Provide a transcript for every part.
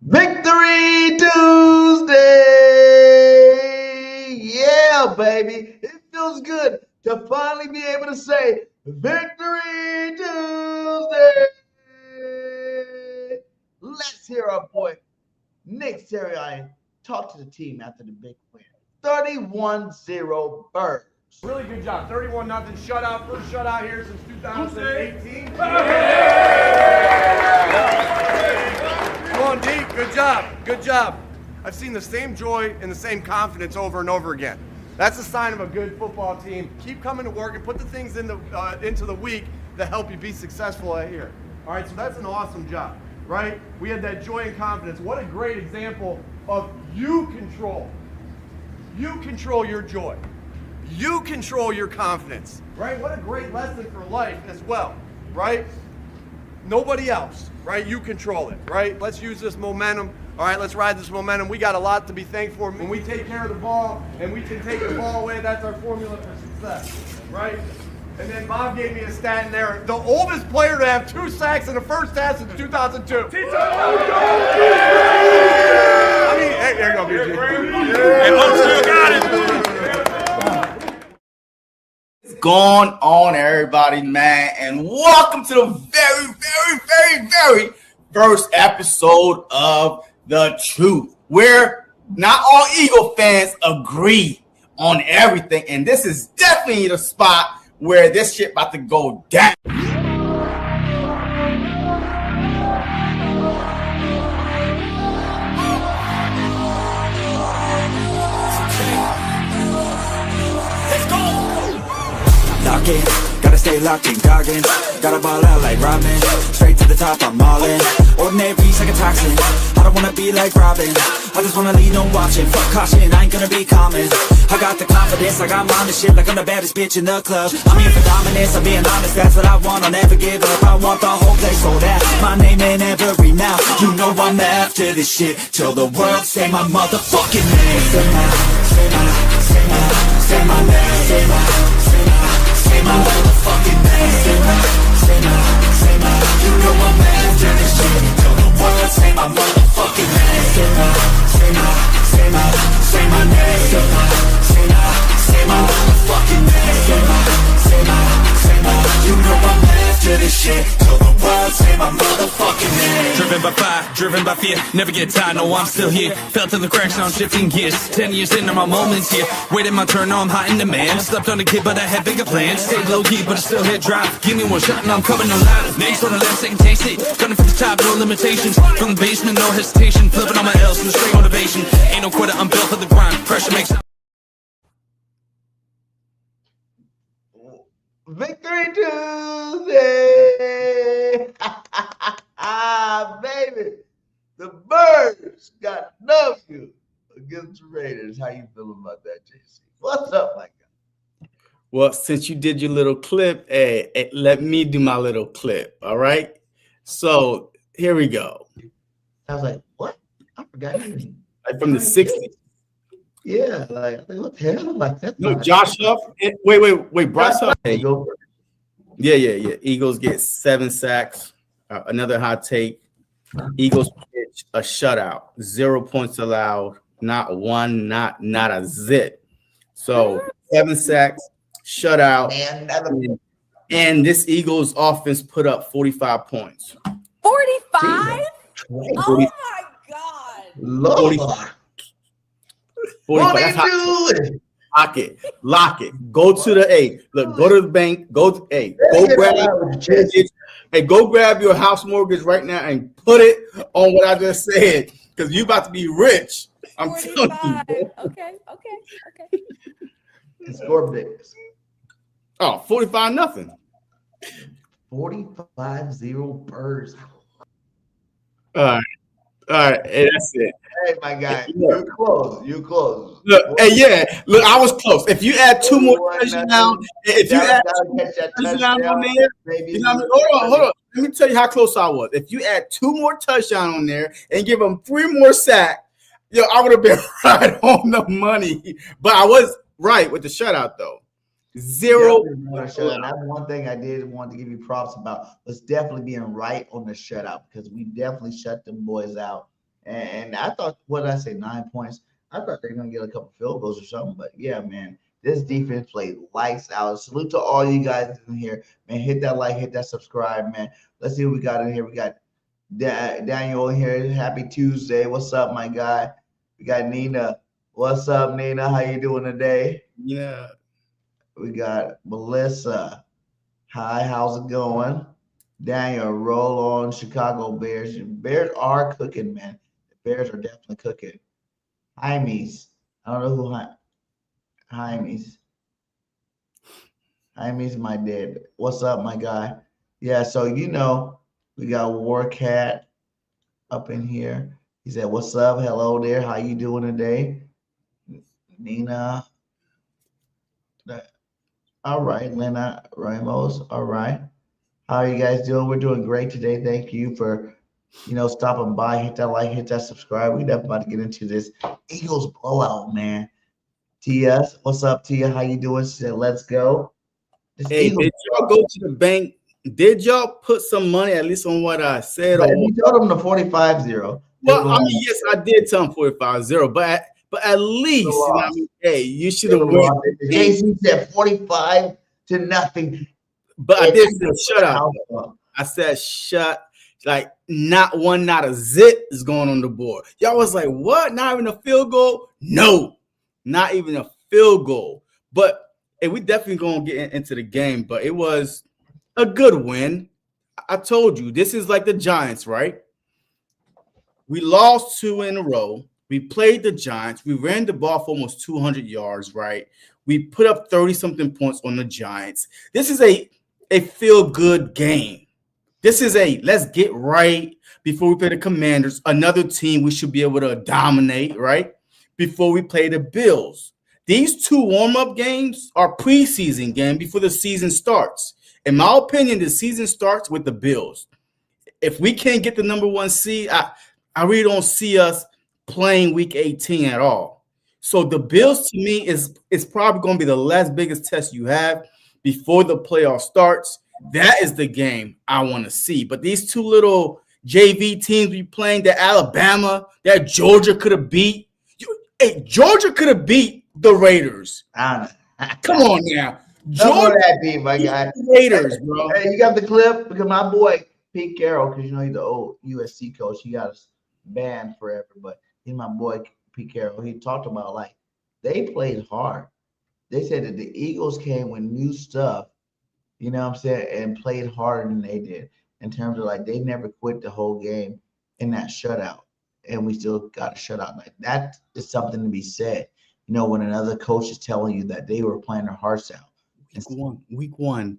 Victory Tuesday! Yeah, baby. It feels good to finally be able to say Victory Tuesday! Let's hear our boy Nick Sirianni talk to the team after the big win. 31-0 Birds. Really good job. 31-0 shutout. First shutout here since 2018. Come on, D. Good job. Good job. I've seen the same joy and the same confidence over and over again. That's a sign of a good football team. Keep coming to work and put the things into the week that help you be successful out here. All right, so that's an awesome job, right? We had that joy and confidence. What a great example of you control. You control your joy. You control your confidence, right? What a great lesson for life as well, right? Nobody else, right? You control it, right? Let's use this momentum. All right, let's ride this momentum. We got a lot to be thankful for. When we take care of the ball and we can take the ball away, that's our formula for success, right? And then Bob gave me a stat in there. The oldest player to have 2 sacks in the first half since 2002. I mean, hey, there you go, BG. And Mom still got it. What's going on, everybody, man? And welcome to the very first episode of The Truth, where not all Eagle fans agree on everything. And this is definitely the spot where this shit about to go down. Gotta stay locked in Goggins. Gotta ball out like Robin. Straight to the top, I'm all in. Ordinary's like a toxin. I don't wanna be like Robin. I just wanna lead on watching. Fuck caution, I ain't gonna be common. I got the confidence, I got mine and shit like I'm the baddest bitch in the club. I'm here for dominance, I'm being honest, that's what I want. I'll never give up, I want the whole place sold out. My name in every mouth. You know I'm after this shit till the world say my motherfucking name. Say my name. Say my motherfucking name. Say my, you know I'm after this shit till the world say my motherfucking name. Say my name. Say my motherfucking name. Say my, you know I'm after this shit till the world say my motherfucking name. Driven by fire, driven by fear, never get tired, no I'm still here. Fell to the cracks, now I'm shifting gears. 10 years into my moments here, waiting my turn, now I'm hot in demand. Slept on a kid, but I had bigger plans. Stayed low key, but I still hit drop. Give me one shot and I'm coming alive. Names on the left, second taste it. Gunning for the top, no limitations. From the basement, no hesitation. Flipping on my L's from the straight motivation. Ain't no quitter, I'm built for the grind. Pressure makes Victory Tuesday! Baby, the Birds got W against the Raiders. How you feeling about that, JC? What's up, my guy? Well, since you did your little clip, let me do my little clip, all right? So here we go. I was like, what? I forgot. Like from the 60s. Yeah, like what the hell? Like that. No, Josh Huff. Wait, Bryce Huff. Hey, go. Yeah. Eagles get 7 sacks. Another hot take. Eagles pitch a shutout. 0 points allowed. Not one, not a zip. So 7 sacks, shutout. And this Eagles offense put up 45 points. 45? Oh my God. Lord. 45. That's hot. Lock it. Go to the Look, go to the bank. Go grab your house mortgage right now and put it on what I just said, because you about to be rich. I'm 45. telling you. Okay. Score bigs. Oh, 45-0. 45-0 Birds. All right. Hey, that's it. Hey, my guy, you're close. Look, look, I was close. If you add 2 more touchdowns, if you add 2 more touchdowns on there, you know what I mean? Hold on. Let me tell you how close I was. If you add 2 more touchdowns on there and give them 3 more sacks, I would have been right on the money. But I was right with the shutout, though. 0. That's one thing I did want to give you props about. Was definitely being right on the shutout, because we definitely shut them boys out And I thought, what did I say, 9 points? I thought they were going to get a couple field goals or something. But yeah, man, this defense played lights out. Salute to all you guys in here. Man, hit that like, hit that subscribe, man. Let's see what we got in here. We got Daniel in here. Happy Tuesday. What's up, my guy? We got Nina. What's up, Nina? How you doing today? Yeah. We got Melissa. Hi, how's it going? Daniel, roll on Chicago Bears. Bears are cooking, man. The Bears are definitely cooking. Jaime's. I don't know who Jaime's. Jaime's my dad. What's up, my guy? Yeah, so we got Warcat up in here. He said, "What's up? Hello there. How you doing today?" Nina. All right, Lena Ramos. All right. How are you guys doing? We're doing great today. Thank you for, stopping by. Hit that like, hit that subscribe. We definitely about to get into this Eagles blowout, man. Tia, what's up, Tia? How you doing? She said, "Let's go." Hey, did y'all go to the bank? Did y'all put some money at least on what I said? But you told them the 45-0. Well, I mean, yes, I did tell them 45-0, but at least, hey, you should have won. JC said 45-0. But I did say shutout. I said not one, not a zip is going on the board. Y'all was like, what? Not even a field goal? No, not even a field goal. But hey, we definitely gonna get into the game. But it was a good win. I told you, this is like the Giants, right? We lost 2 in a row. We played the Giants. We ran the ball for almost 200 yards, right? We put up 30-something points on the Giants. This is a feel-good game. This is let's get right before we play the Commanders, another team we should be able to dominate, right? Before we play the Bills. These 2 warm-up games are preseason games before the season starts. In my opinion, the season starts with the Bills. If we can't get the number 1 seed, I really don't see us playing week 18 at all. So the Bills to me is probably going to be the last biggest test you have before the playoff starts. That is the game I want to see. But these 2 little JV teams we playing, that Alabama, that Georgia could have beat. Georgia could have beat the Raiders. Come on now. Georgia that beat, my guy. Raiders, bro. Hey, you got the clip? Because my boy Pete Carroll, because he's the old USC coach. He got us banned forever, but he's my boy Pete Carroll. He talked about they played hard. They said that the Eagles came with new stuff, you know what I'm saying, and played harder than they did in terms of they never quit the whole game in that shutout, and we still got a shutout. That is something to be said. When another coach is telling you that they were playing their hearts out. Week one.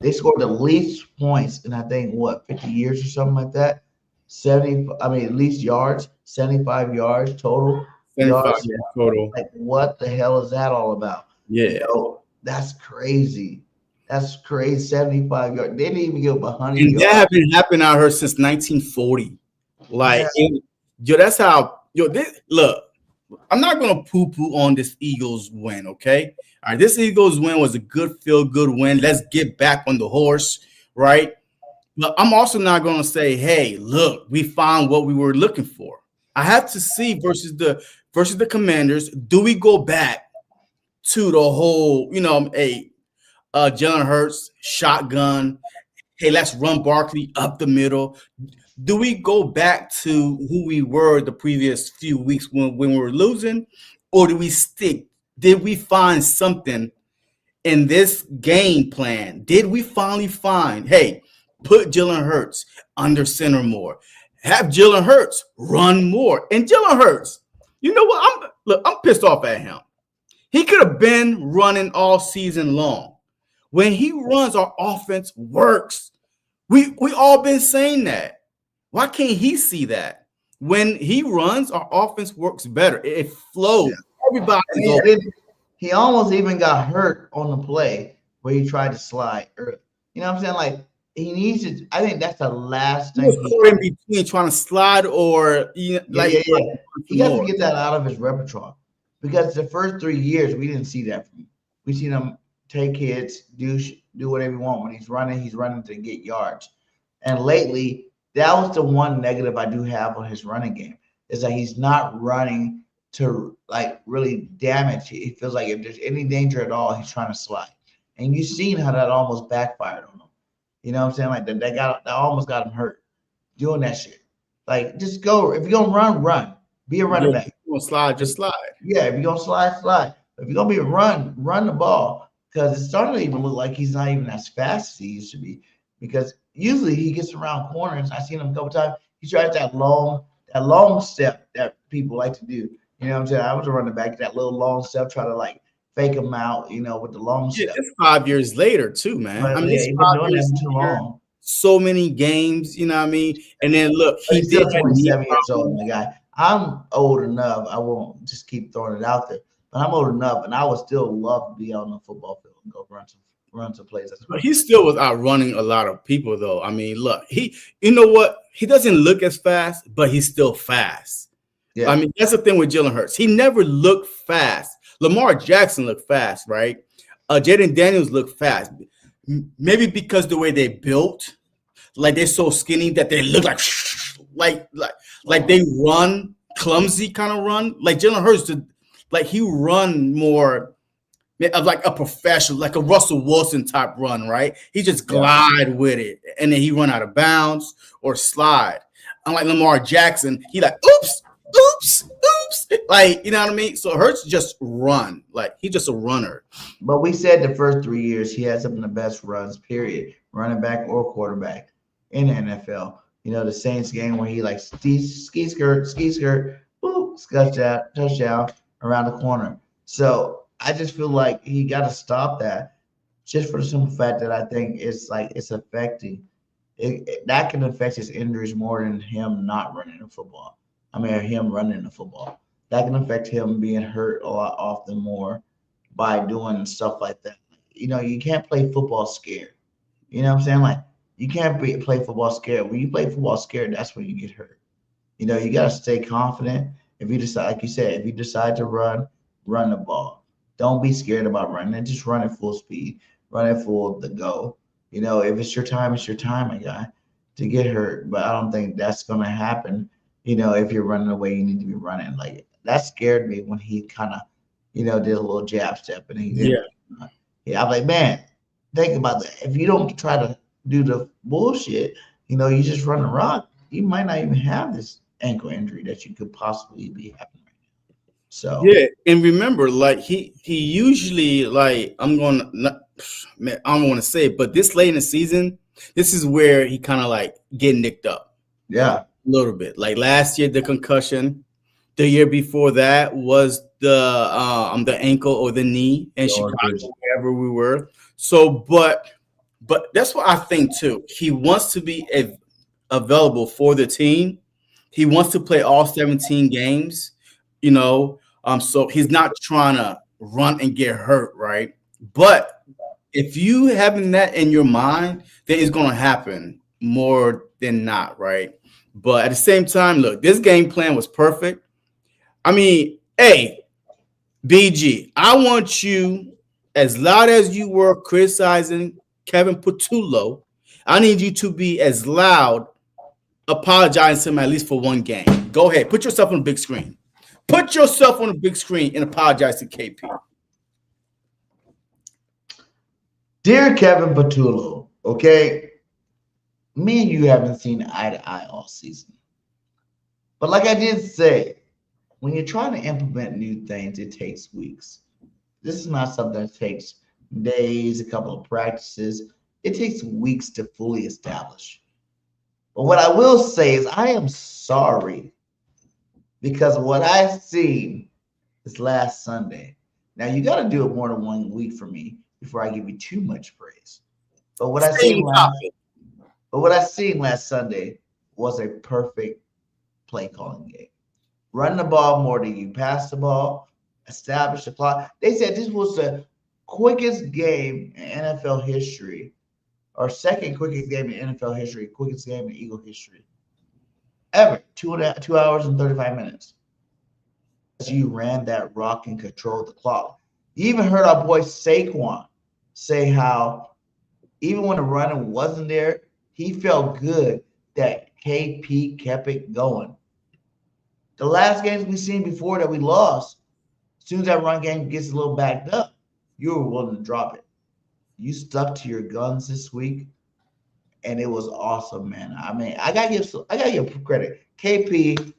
They scored the least points in I think 50 years or something like that. 70. I mean, at least yards. 75 yards total. 75 yards total. What the hell is that all about? Yeah. That's crazy. That's crazy. 75 yards. They didn't even give up 100 yards. That hasn't happened out here since 1940. That's how. Look. I'm not going to poo-poo on this Eagles win, okay? All right, this Eagles win was a good feel-good win. Let's get back on the horse, right? But I'm also not going to say, hey, look, we found what we were looking for. I have to see versus the Commanders, do we go back to the whole, Jalen Hurts, shotgun, hey, let's run Barkley up the middle. Do we go back to who we were the previous few weeks when we were losing, or do we stick? Did we find something in this game plan? Did we finally find, hey, put Jalen Hurts under center more, have Jalen Hurts run more? And Jalen Hurts, you know what? I'm pissed off at him. He could have been running all season long. When he runs, our offense works. We all been saying that. Why can't he see that? When he runs, our offense works better. It flows. Yeah. Everybody. He almost even got hurt on the play where he tried to slide. You know what I'm saying? He needs to. I think that's the last thing. He was caught in between trying to slide or He got to get that out of his repertoire because the first 3 years we didn't see that from him. We seen him take hits, do whatever he wants. When he's running to get yards. And lately, that was the one negative I do have on his running game. Is that he's not running to like really damage. It feels like if there's any danger at all, he's trying to slide. And you've seen how that almost backfired on him. You know what I'm saying? Like that almost got him hurt doing that shit. Like just go. If you're gonna run. Be a running back. If you're gonna slide, just slide. Yeah, if you're gonna slide. If you're gonna be a run the ball. Because it's starting to even look like he's not even as fast as he used to be. Because usually he gets around corners. I've seen him a couple times. He tries that long step that people like to do. You know what I'm saying? I was a running back, that little long step, try to like fake him out, with the long step. It's 5 years later too, man. But, I mean, he's been doing that too long. So many games, you know what I mean? And then look, he's still 27 years old, my guy. I'm old enough. I won't just keep throwing it out there, but I'm old enough, and I would still love to be on the football field and go run some plays. But he still was outrunning a lot of people, though. I mean, look, you know what? He doesn't look as fast, but he's still fast. Yeah. I mean, that's the thing with Jalen Hurts. He never looked fast. Lamar Jackson looked fast, right? Jaden Daniels looked fast. Maybe because the way they built, like they're so skinny that they look like they run clumsy kind of run. Like Jalen Hurts, like he run more of like a professional, like a Russell Wilson type run, right? He just glide with it, and then he run out of bounds or slide. Unlike Lamar Jackson, he like oops, like you know what I mean. So Hurts just run, like he's just a runner. But we said the first 3 years he had some of the best runs, period, running back or quarterback in the NFL. The Saints game where he like ski skirt, boop, touchdown around the corner. So I just feel like he got to stop that, just for the simple fact that I think it's affecting. That can affect his injuries more than him not running the football. I mean, him running the football. That can affect him being hurt a lot often more by doing stuff like that. You can't play football scared. You know what I'm saying? Like, you can't play football scared. When you play football scared, that's when you get hurt. You got to stay confident. If you decide, like you said, if you decide to run the ball. Don't be scared about running. Just run at full speed. Run at full the go. If it's your time, my guy, to get hurt. But I don't think that's going to happen, if you're running the way you need to be running. Like, that scared me when he kind of, did a little jab step. And he did. Yeah, I'm like, man, think about that. If you don't try to do the bullshit, you just run around, you might not even have this ankle injury that you could possibly be having right now. So yeah, and remember, like he usually like I don't want to say it, but this late in the season, this is where he kind of like get nicked up. Yeah, a little bit. Like last year, the concussion. The year before that was the ankle or the knee in Chicago, wherever we were. So, but that's what I think too. He wants to be available for the team. He wants to play all 17 games, so he's not trying to run and get hurt, right? But if you having that in your mind, then it's going to happen more than not, right? But at the same time, look, this game plan was perfect. I mean, hey, BG, I want you, as loud as you were criticizing Kevin Patullo, I need you to be as loud apologizing to him at least for one game. Go ahead. Put yourself on the big screen. Put yourself on the big screen and apologize to KP. Dear Kevin Patullo, okay, me and you haven't seen eye to eye all season. But like I did say, when you're trying to implement new things, it takes weeks. This is not something that takes days, a couple of practices. It takes weeks to fully establish. But what I will say is I am sorry because what I've seen is last Sunday. Now, you got to do it more than 1 week for me before I give you too much praise. But what I seen last Sunday was a perfect play calling game. Run the ball more than you pass the ball, establish the clock. They said this was the quickest game in NFL history, or second quickest game in NFL history, quickest game in Eagle history ever. 2 hours and 35 minutes. You ran that rock and controlled the clock. You even heard our boy Saquon say how even when the running wasn't there, he felt good that KP kept it going. The last games we've seen before that we lost, as soon as that run game gets a little backed up, you were willing to drop it. You stuck to your guns this week, and it was awesome, man. I mean, I gotta give credit. KP,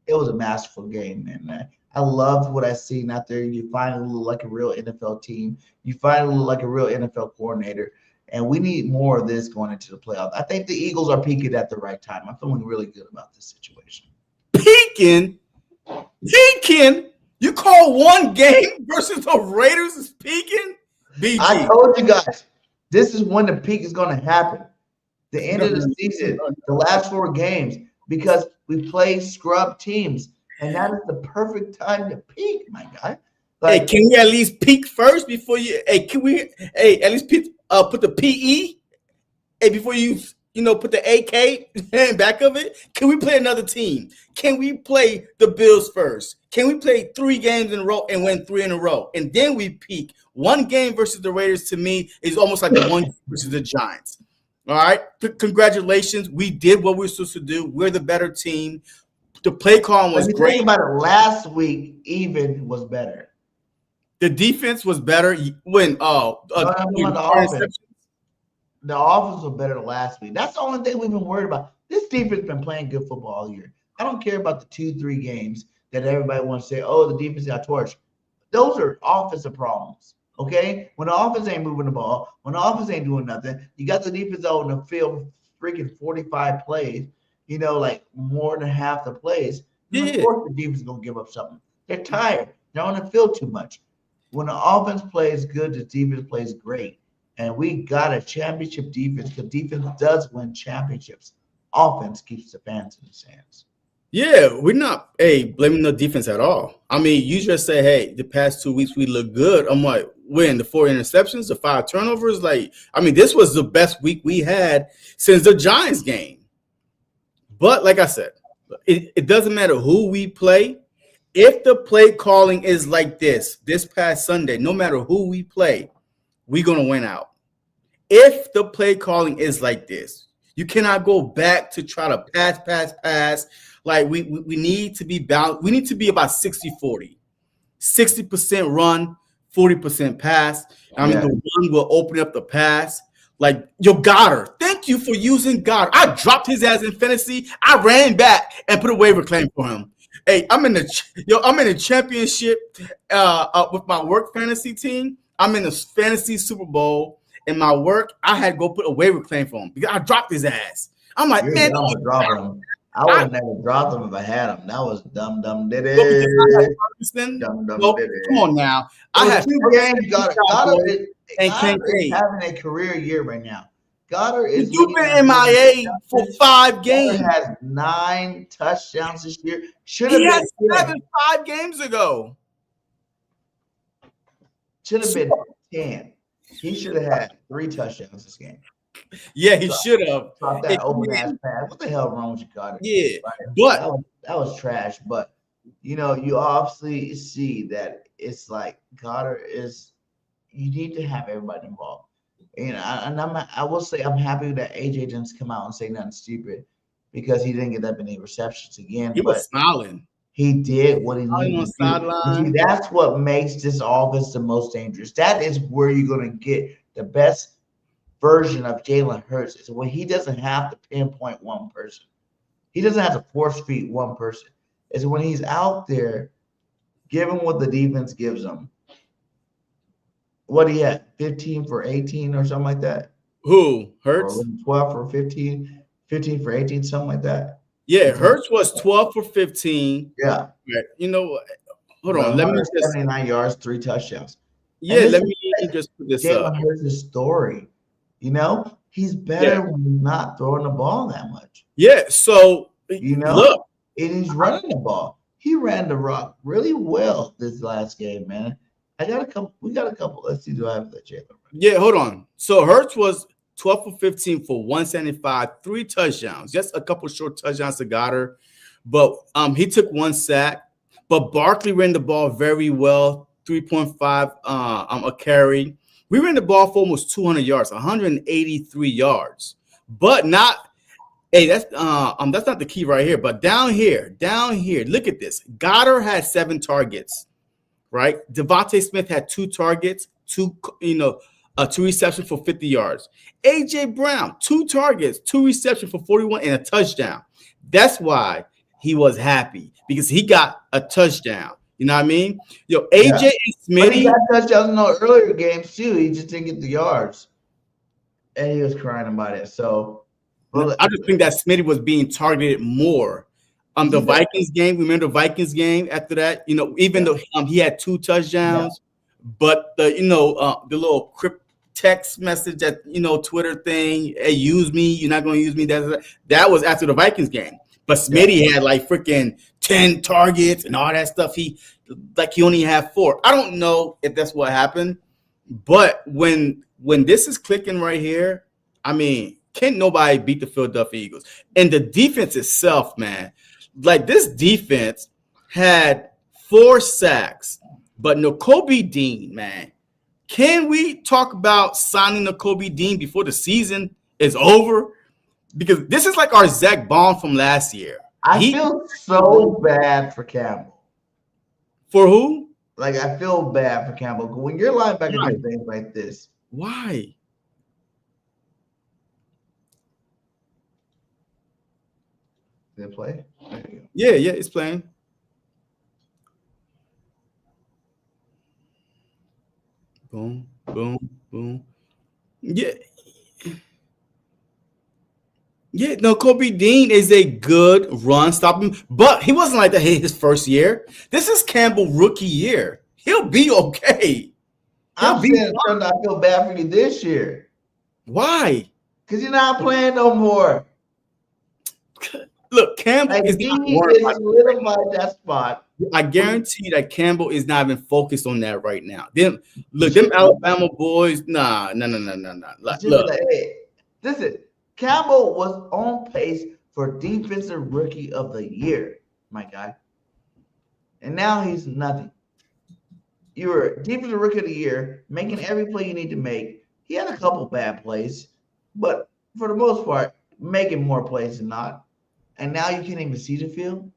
it was a masterful game, man. I loved what I seen out there. You finally look like a real NFL team. You finally look like a real NFL coordinator. And we need more of this going into the playoffs. I think the Eagles are peaking at the right time. I'm feeling really good about this situation. Peaking? You call one game versus the Raiders is peaking? BG. I told you guys, this is when the peak is going to happen. The end of the season, the last 4 games, because we play scrub teams. And that is the perfect time to peak, my guy. Like, hey, can we at least peak first before you? Hey, can we? Hey, at least put the PE? Hey, before you put the AK in back of it. Can we play another team? Can we play the Bills first? Can we play 3 games in a row and win 3 in a row, and then we peak? One game versus the Raiders to me is almost like the one versus the Giants. All right, congratulations. We did what we were supposed to do. We're the better team. The play call was great. Think about it. Last week, even was better. The defense was better when the offense. The offense was better last week. That's the only thing we've been worried about. This defense been playing good football all year. I don't care about the 2-3 games that everybody wants to say, oh, the defense got torched. Those are offensive problems. Okay? When the offense ain't moving the ball, when the offense ain't doing nothing, you got the defense out in the field freaking 45 plays. Like more than half the plays. Yeah. Of course, the defense is going to give up something. They're tired. They're on the field too much. When the offense plays good, the defense plays great. And we got a championship defense because defense does win championships. Offense keeps the fans in the stands. Yeah, we're not blaming the defense at all. I mean, you just say, hey, the past 2 weeks we look good. I'm like, when the 4 interceptions, the 5 turnovers, this was the best week we had since the Giants game. But like I said, it doesn't matter who we play. If the play calling is like this past Sunday, no matter who we play, we're going to win out. If the play calling is like this, you cannot go back to try to pass. Like we need to be balanced. We need to be about 60-40. 60% run, 40% pass. The run will open up the pass. Like, Goddard, thank you for using Goddard. I dropped his ass in fantasy. I ran back and put a waiver claim for him. Hey, I'm in the championship with my work fantasy team. I'm in the fantasy Super Bowl. In my work, I had to go put a waiver claim for him because I dropped his ass. I'm like, man, I would have never dropped him if I had him. That was dumb did it. Come on now. I had 2 games. Goddard is having a career year right now. Goddard is. You've been MIA for 5 games. Goddard has 9 touchdowns this year. He had 5 games ago. Should have been 10. He should have had 3 touchdowns this game. Yeah, he should have. That open ass pass. What the hell wrong with you, Goddard? Yeah, but that was trash. But you obviously see that it's like Goddard is. You need to have everybody involved. I will say I'm happy that AJ didn't come out and say nothing stupid because he didn't get that many receptions again. He was smiling. He did what he needed to do. That's what makes this offense the most dangerous. That is where you're going to get the best version of Jalen Hurts. Is when he doesn't have to pinpoint one person. He doesn't have to force feed one person. It's when he's out there giving what the defense gives him. What he had, 15 for 18 or something like that? Who? Hurts? Or 12 for 15, 15 for 18, something like that. Yeah, Hurts was 12 for 15. Yeah. Hold on. Let me just 79 yards, 3 touchdowns. Yeah, let me just put this up. Jalen Hurts' story. He's better when he's not throwing the ball that much. Yeah, so look, and he's running the ball. He ran the rock really well this last game, man. We got a couple. Let's see. Do I have the Jalen? Yeah, hold on. So Hurts was 12 for 15 for 175, 3 touchdowns. Just a couple short touchdowns to Goddard. But he took 1 sack. But Barkley ran the ball very well, 3.5 a carry. We ran the ball for almost 200 yards, 183 yards. but not. Hey, that's not the key right here. But down here, look at this. Goddard had 7 targets, right? Devontae Smith had 2 targets, 2 receptions for 50 yards. AJ Brown, 2 targets, 2 receptions for 41 and a touchdown. That's why he was happy, because he got a touchdown. You know what I mean? AJ and Smitty. But he got touchdowns in the earlier games too. He just didn't get the yards, and he was crying about it. So. Well, I just think that Smitty was being targeted more. The Vikings game, remember the Vikings game after that? Even though he had 2 touchdowns, but the little crypt text message that Twitter thing, hey, use me, you're not going to use me. That was after the Vikings game. But Smitty had like freaking 10 targets and all that stuff. He only had 4. I don't know if that's what happened, but when this is clicking right here, I mean. Can't nobody beat the Philadelphia Eagles. And the defense itself, man, like this defense had 4 sacks. But Nakobe Dean, man, can we talk about signing Nakobe Dean before the season is over? Because this is like our Zach Bond from last year. I feel so bad for Campbell. For who? Like, I feel bad for Campbell. When your linebacker do things like this. Why? Did it play? Yeah, it's playing. Boom, boom, boom. Yeah. No, Kobe Dean is a good run stopping, but he wasn't like that his first year. This is Campbell rookie year. He'll be okay. I feel bad for you this year. Why? Because you're not playing no more. Look, Campbell is solidified that spot. I guarantee that Campbell is not even focused on that right now. Them Alabama boys, nah. Look, hey, listen, Campbell was on pace for defensive rookie of the year, my guy. And now he's nothing. You were defensive rookie of the year, making every play you need to make. He had a couple bad plays, but for the most part, making more plays than not. And now you can't even see the field?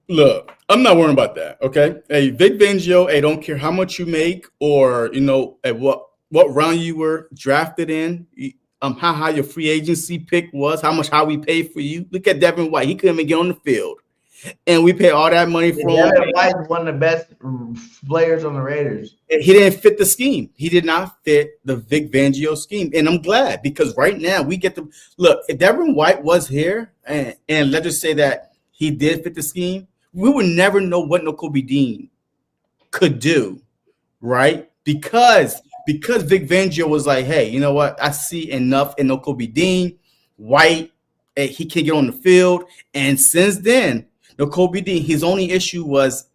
Look, I'm not worrying about that, okay? Hey, Vic Fangio, hey, don't care how much you make or, at what round you were drafted in, how high your free agency pick was, how we paid for you. Look at Devin White. He couldn't even get on the field. And we pay all that money for him. Devin White is one of the best players on the Raiders. He didn't fit the scheme. He did not fit the Vic Fangio scheme. And I'm glad, because right now we get to look. If Devin White was here, and let's just say that he did fit the scheme, we would never know what Nakobe Dean could do, right? Because Vic Fangio was like, hey, you know what? I see enough in Nakobe Dean. White, he can't get on the field. And since then, Nakobe Dean, his only issue was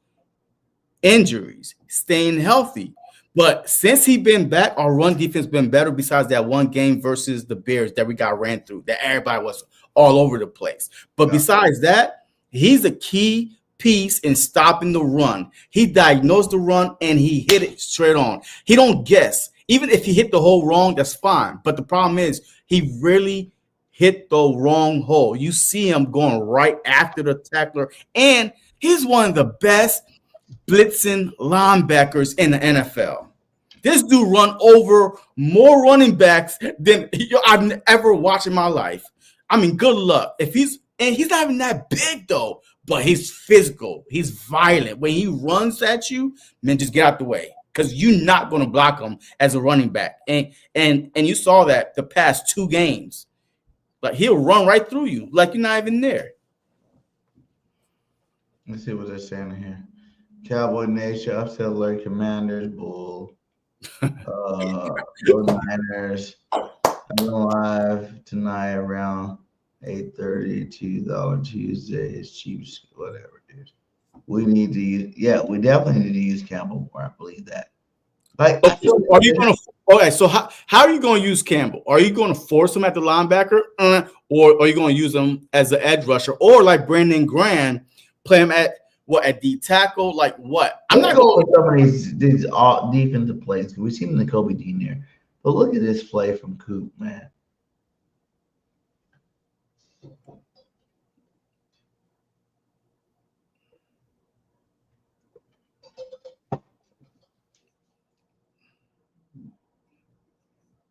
injuries, staying healthy. But since he's been back, our run defense been better besides that one game versus the Bears that we got ran through, that everybody was all over the place. But besides that, he's a key piece in stopping the run. He diagnosed the run and he hit it straight on. He don't guess. Even if he hit the hole wrong, that's fine. But the problem is he really hit the wrong hole. You see him going right after the tackler. And he's one of the best blitzing linebackers in the NFL. This dude run over more running backs than I've ever watched in my life. I mean, good luck. He's not even that big though, but he's physical. He's violent. When he runs at you, man, just get out the way, because you're not going to block him as a running back. And you saw that the past 2 games. Like, he'll run right through you like you're not even there. Let's see what they're saying here. Cowboy Nation, upset alert, Commanders, Bull. Go Niners. I'm live tonight around 8:30, $2 Tuesdays, Chiefs, whatever, dude. We need to use, we definitely need to use Campbell more. I believe that. Like, are you going to? Okay, so how are you going to use Campbell? Are you going to force him at the linebacker, or are you going to use him as an edge rusher, or like Brandon Graham, play him at D tackle? Like what? I'm not going with some of these defensive plays. We've seen Nakobe Dean there, but look at this play from Coop, man.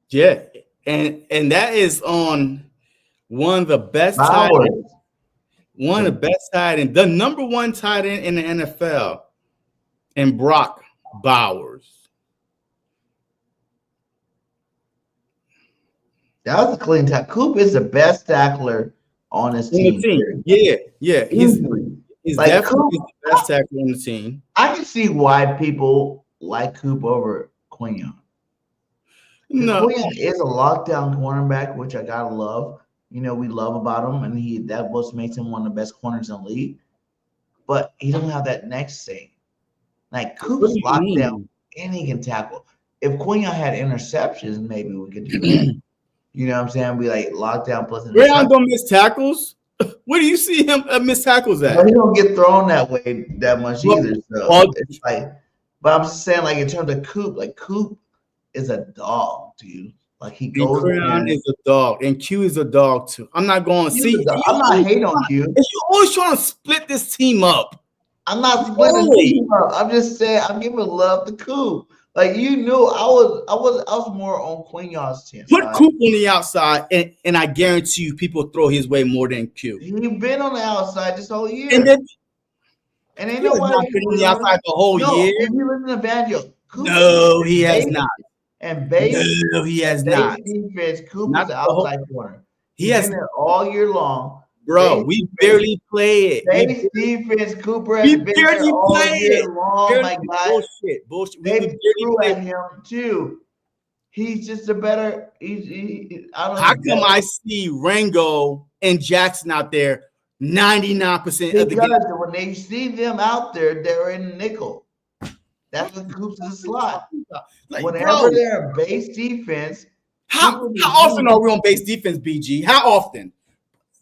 Yeah, and that is on one of the best tight Bowers. ends, one of the best tight end, the number one tight end in the NFL, and Brock Bowers. That was a clean tackle. Coop is the best tackler on his team. Yeah. He's like definitely Coop, the best tackler on the team. I can see why people like Coop over Quinion. No, Quinion is a lockdown cornerback, which I gotta love. You know, we love about him, and that what makes him one of the best corners in the league. But he don't have that next thing. Like Coop's locked down and he can tackle. If Quinion had interceptions, maybe we could do that. You know what I'm saying? We like lockdown plus interceptions. Quinion don't miss tackles. Where do you see him miss tackles at? But he don't get thrown that way that much either. So it's like, but I'm just saying, like in terms of Coop, like Coop is a dog, dude. Like he goes. Quinion is a dog, and Q is a dog too. I'm not going to see. I'm not hating on Q. You always trying to split this team up. I'm not splitting the team up. I'm just saying I'm giving love to Coop. Like you knew, I was more on Quinion's team. Put Coop on the outside, and I guarantee you, people throw his way more than Q. He's been on the outside this whole year, and ain't nobody been on the outside the whole year. If you listen to Vanjo, no, he has not. And base, no, he has not. Defense, Coop is the outside corner. He has been there all year long. Bro, we barely play it. Base defense, Cooper has been there all year long, my guy. Bullshit. They threw at him too. He's just a better. How come I see Rango and Jackson out there 99% of the game? Because when they see them out there, they're in nickel. That's what Coop's in the slot. Like, whenever they're base defense, how often are we on base defense, BG? How often?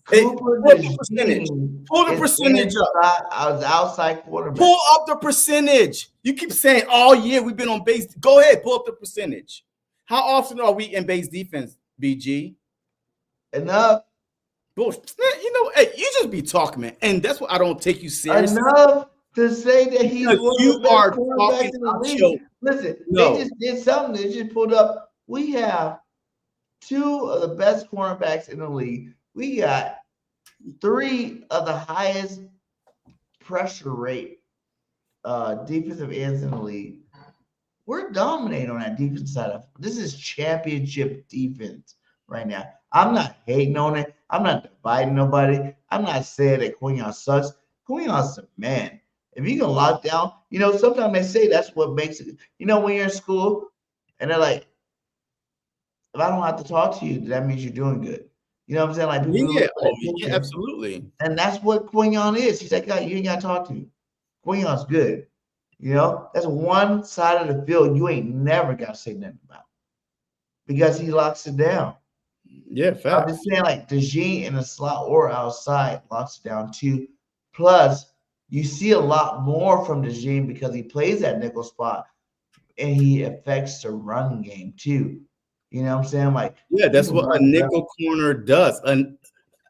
Pull the percentage. Pull the percentage up. I was outside quarterback. Pull up the percentage. You keep saying all year we've been on base. Go ahead, pull up the percentage. How often are we in base defense, BG? Enough. Bullshit. You know, hey, you just be talking, man, and that's why I don't take you seriously. Enough to say that he's one of the best quarterbacks in the league. Listen, they just did something. They just pulled up. We have two of the best cornerbacks in the league. We got three of the highest pressure rate defensive ends in the league. We're dominating on that defense side of this is championship defense right now. I'm not hating on it. I'm not dividing nobody. I'm not saying that Quinion sucks. Quinion's a man. If you can lock down, you know, sometimes they say that's what makes it. You know, when you're in school and they're like, if I don't have to talk to you, that means you're doing good. You know what I'm saying? Like, yeah, absolutely. And that's what Quinion is. He's like, God, you ain't got to talk to me. Quinion's good. You know, that's one side of the field you ain't never got to say nothing about because he locks it down. Yeah, fact. I'm just saying, like, DeJean in the slot or outside locks it down too. Plus, you see a lot more from DeJean because he plays that nickel spot and he affects the run game too. You know what I'm saying? Like, yeah, that's what a nickel corner does. And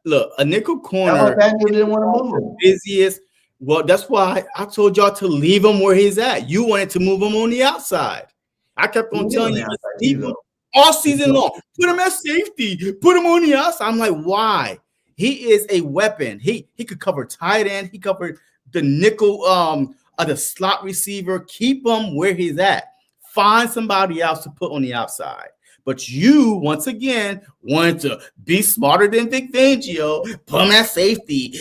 look, a nickel corner didn't want to move him. Busiest. Well, that's why I told y'all to leave him where he's at. You wanted to move him on the outside. I kept on telling you all season long. Put him at safety. Put him on the outside. I'm like, why? He is a weapon. He could cover tight end. He covered the nickel the slot receiver. Keep him where he's at. Find somebody else to put on the outside. But you, once again, wanted to be smarter than Vic Fangio. Put him at safety.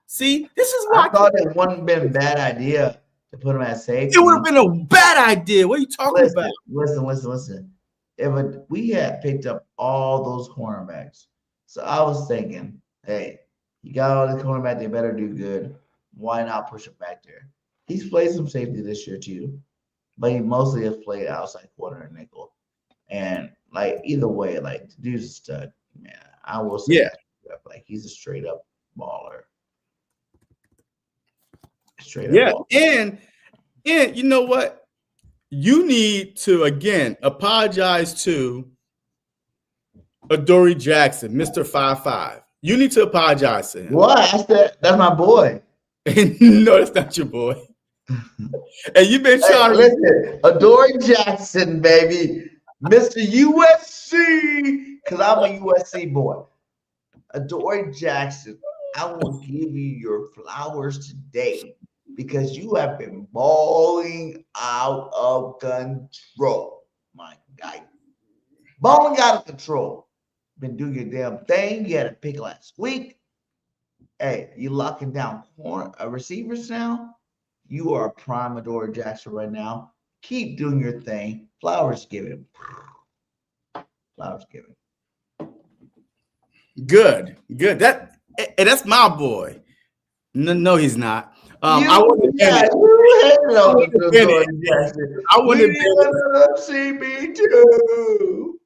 See, this is why I thought it wouldn't have been a bad idea to put him at safety. It would have been a bad idea. What are you talking about? Listen. We had picked up all those cornerbacks. So I was thinking, hey, you got all the cornerbacks, they better do good. Why not push him back there? He's played some safety this year too, but he mostly has played outside corner and nickel. And like either way, like the dude's a stud, man. I will say, yeah, like he's a straight up baller. And you know what? You need to again apologize to Adoree Jackson, Mr. 5'5". You need to apologize to him. What? That's my boy. No, that's not your boy. And you've been trying to listen. Adoree Jackson, baby. Mr. USC, because I'm a USC boy. Adoree Jackson, I will give you your flowers today because you have been balling out of control, my guy. Balling out of control. Been doing your damn thing. You had a pick last week. Hey, you locking down receivers now. You are prime Adoree Jackson right now. Keep doing your thing. Flowers given. Flowers given. Good. That's my boy. No, he's not. I wouldn't have see me too.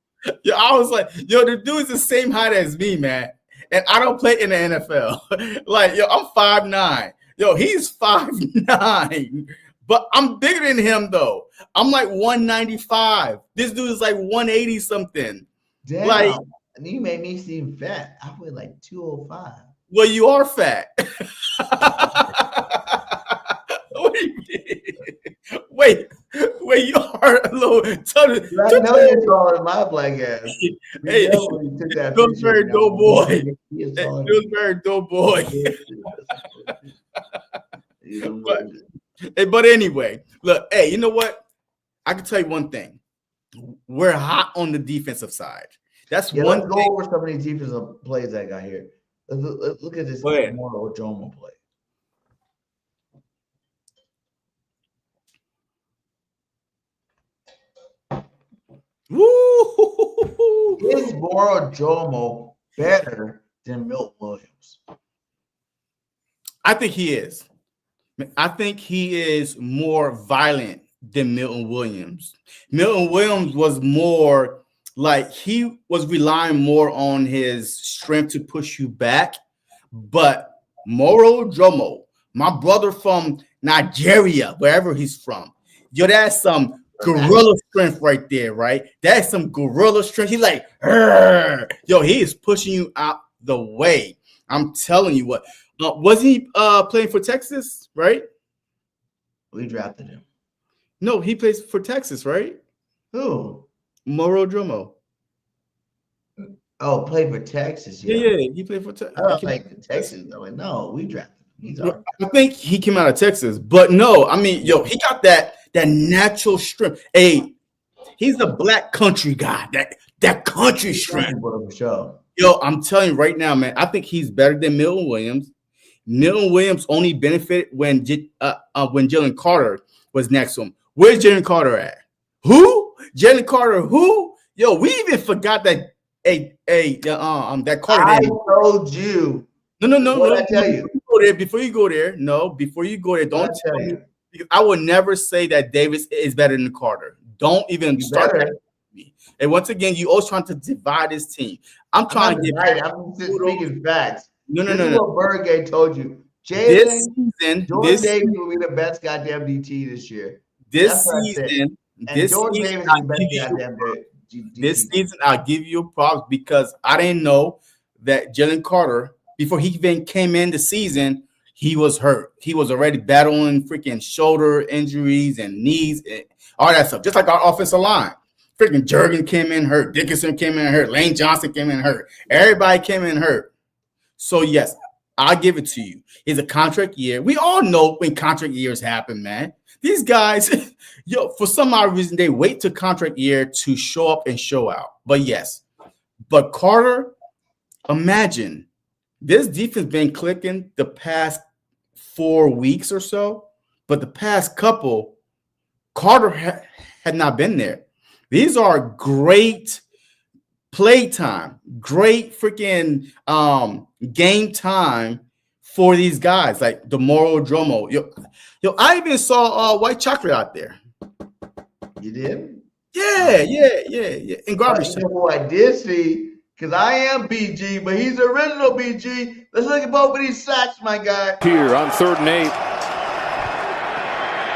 Yo, I was like, yo, the dude's the same height as me, man. And I don't play in the NFL. Like, yo, I'm 5'9". Yo, he's 5'9". But I'm bigger than him, though. I'm like 195. This dude is like 180 something. Damn. Like, you made me seem fat. I weigh like 205. Well, you are fat. Wait, you are a little. I know you're taller than my black ass. Hey, Pillsbury Doughboy. Pillsbury Doughboy. But anyway, look, hey, you know what? I can tell you one thing. We're hot on the defensive side. That's one let's go over some of these defensive plays I got here. Let's look at this Moro Jomo play. Woo! Is Moro Jomo better than Milton Williams? I think he is. I think he is more violent than Milton Williams. Milton Williams was more like he was relying more on his strength to push you back. But Moro Jomo, my brother from Nigeria, wherever he's from, yo, that's some gorilla strength right there, right? That's some gorilla strength. He's like, yo, he is pushing you out the way. I'm telling you what. Was he playing for Texas, right? We drafted him. No, he plays for Texas, right? Who? Moro Jomo. Oh, played for Texas. Yeah, he played for Texas. I don't like Texas. I'm like, no, we drafted him. I think he came out of Texas, but no, I mean, yo, he got that natural strength. Hey, he's a black country guy. That country strength. Yo, I'm telling you right now, man. I think he's better than Milton Williams. Milton Williams only benefited when Jalen Carter was next to him. Where's Jalen Carter at? Who? Jalen Carter? Who? Yo, we even forgot that. That Carter. I told you. No. What I tell you? Before you go there, don't tell me. Because I would never say that Davis is better than Carter. Don't even start that with me. And once again, you always trying to divide this team. I'm trying to get right. I'm just speaking facts. No. What BirdGang told you. This season, Jordan Davis will be the best goddamn DT this year. This season, I'll give you props because I didn't know that Jalen Carter, before he even came in the season, he was hurt. He was already battling freaking shoulder injuries and knees and all that stuff. Just like our offensive line. Freaking Jurgen came in hurt. Dickinson came in hurt. Lane Johnson came in hurt. Everybody came in hurt. So, yes, I'll give it to you. It's a contract year. We all know when contract years happen, man. These guys, yo, for some odd reason, they wait to contract year to show up and show out. But, yes. But Carter, imagine this defense been clicking the past 4 weeks or so. But the past couple, Carter had not been there. These are great play time, great freaking game time for these guys like the Moro Jomo. Yo, I even saw White Chocolate out there. You did? Yeah. In garbage time. Who I did see, because I am BG, but he's the original BG. Let's look at both of these sacks, my guy. Here on 3rd and 8.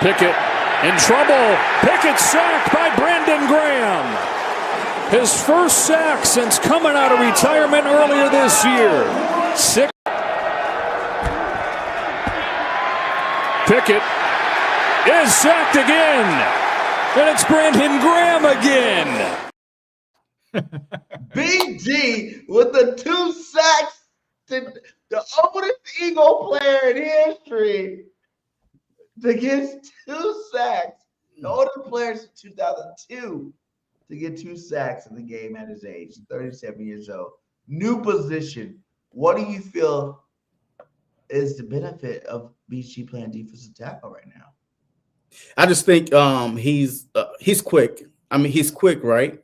Pickett in trouble. Pickett sacked by Brandon Graham. His first sack since coming out of retirement earlier this year. Pickett is sacked again. And it's Brandon Graham again. Big G with the 2 sacks, the oldest Eagle player in history to get 2 sacks. The oldest player since 2002 to get 2 sacks in the game at his age, 37 years old. New position. What do you feel is the benefit of BG playing defensive tackle right now? I just think he's quick. I mean, he's quick, right?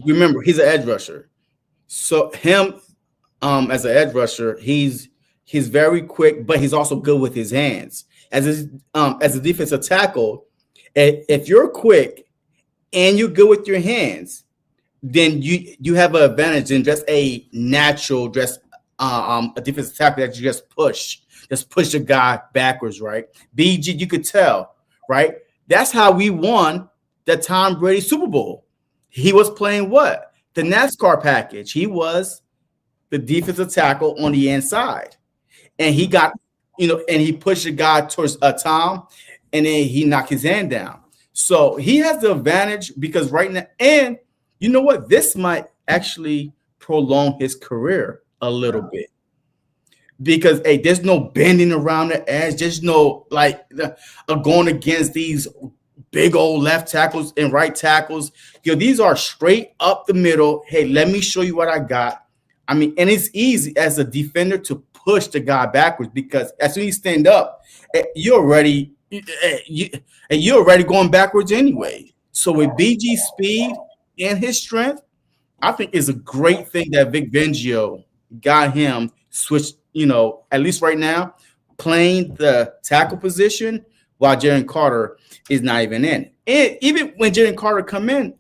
Remember, he's an edge rusher. So him as an edge rusher, he's very quick, but he's also good with his hands. As a defensive tackle, if you're quick and you're good with your hands, then you have an advantage in just a natural a defensive tackle that you just push the guy backwards, right? BG, you could tell, right? That's how we won the Tom Brady Super Bowl. He was playing what? The NASCAR package. He was the defensive tackle on the inside. And he got, and he pushed the guy towards Tom, and then he knocked his hand down. So he has the advantage because right now, and you know what? This might actually prolong his career a little bit. Because there's no bending around the edge. There's no going against these big old left tackles and right tackles. These are straight up the middle. Hey, let me show you what I got. I mean, and it's easy as a defender to push the guy backwards because as soon as you stand up, you're already going backwards anyway. So with BG's speed and his strength, I think it's a great thing that Vic Fangio got him switched, at least right now, playing the tackle position while Jalen Carter is not even in. And even when Jalen Carter come in,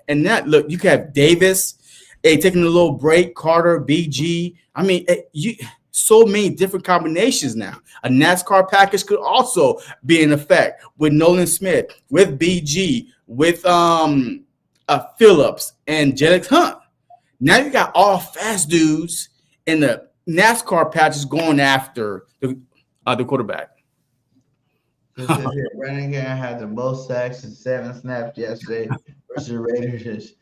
and that look, you can have Davis, taking a little break, Carter, BG. I mean, so many different combinations now. A NASCAR package could also be in effect with Nolan Smith, with BG, with Phillips and Jelix Hunt. Now you got all fast dudes in the NASCAR patches going after the quarterback. Brandon Graham had the most sacks and 7 snaps yesterday versus Raiders.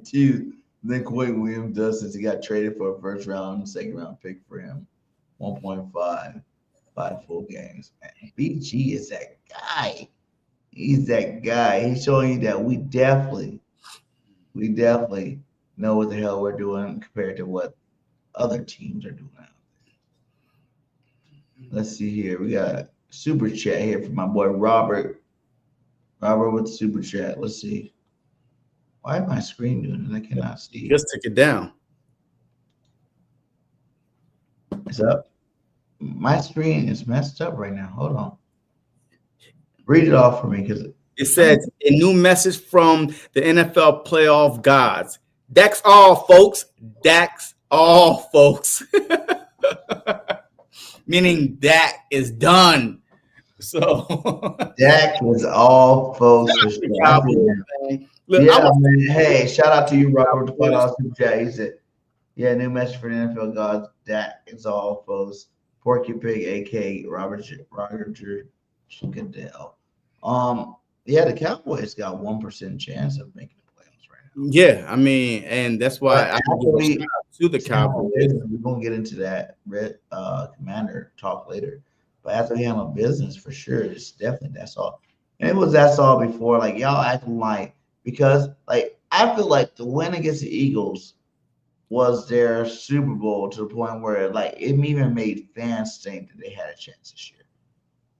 2. Then Quinn Williams does since he got traded for a first round, second round pick for him. 1.5, 5 full games. Man, BG is that guy. He's that guy. He's showing you that we definitely know what the hell we're doing compared to what other teams are doing out there. Let's see here. We got a super chat here from my boy Robert. Robert with the super chat. Let's see. Why is my screen doing it? I cannot see. Just take it down. It's up. My screen is messed up right now. Hold on. Read it off for me because it says a new message from the NFL playoff gods. That's all, folks. That's all, folks. Meaning Dak is done. So Dak was all, folks. Look, man. Hey, shout out to you, Robert, for $5 super chat. He said, "Yeah, new message for the NFL gods. Dak is all, folks. Porky Pig, aka Roger Goodell." Yeah, the Cowboys got 1% chance of making the playoffs right now. Yeah, I mean, and that's why I actually to the Cowboys. We're gonna get into that Commander talk later, but after we handle business for sure, it's definitely that's all. And it was that's all before, like y'all acting like because like I feel like the win against the Eagles was their Super Bowl to the point where like it even made fans think that they had a chance this year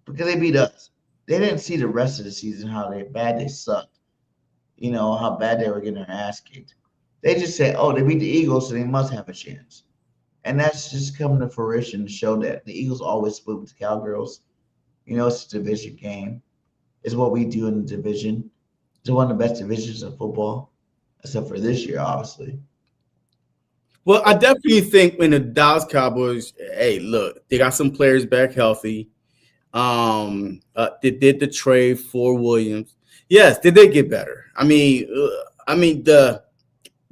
because they beat us. They didn't see the rest of the season how bad they sucked, how bad they were getting their ass kicked. They just said, "Oh, they beat the Eagles, so they must have a chance," and that's just coming to fruition to show that the Eagles always split with the Cowgirls. It's a division game. It's what we do in the division. It's one of the best divisions of football, except for this year, obviously. Well, I definitely think when the Dallas Cowboys, hey, look, they got some players back healthy. They did the trade for Williams. Yes, they did get better. I mean the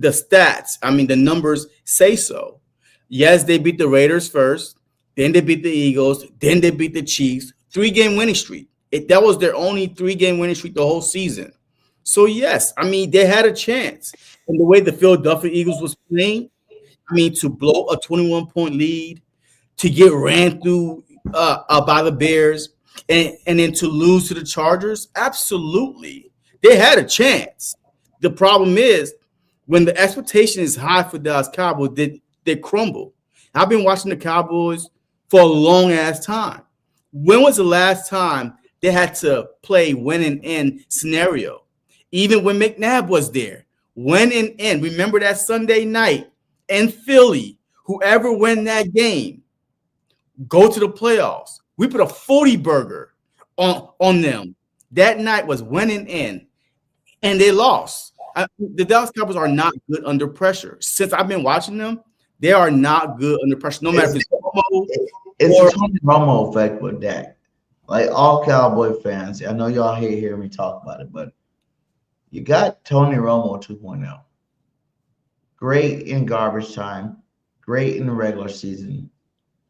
stats, the numbers say so. Yes, they beat the Raiders first, then they beat the Eagles, then they beat the Chiefs. 3-game winning streak. That was their only 3-game winning streak the whole season. So yes, I mean they had a chance. And the way the Philadelphia Eagles was playing, I mean to blow a 21-point lead, to get ran through by the Bears, and then to lose to the Chargers, absolutely, they had a chance. The problem is when the expectation is high for Dallas Cowboys, they crumble. I've been watching the Cowboys for a long ass time. When was the last time they had to play win and end scenario? Even when McNabb was there, win and end. Remember that Sunday night in Philly, whoever win that game, go to the playoffs. We put a 40 burger on them. That night was win and end, and they lost. The Dallas Cowboys are not good under pressure. Since I've been watching them, they are not good under pressure. No matter if it's Romo it's a Tony Romo effect with Dak. Like all Cowboy fans, I know y'all hate hearing me talk about it, but you got Tony Romo 2.0. Great in garbage time, great in the regular season.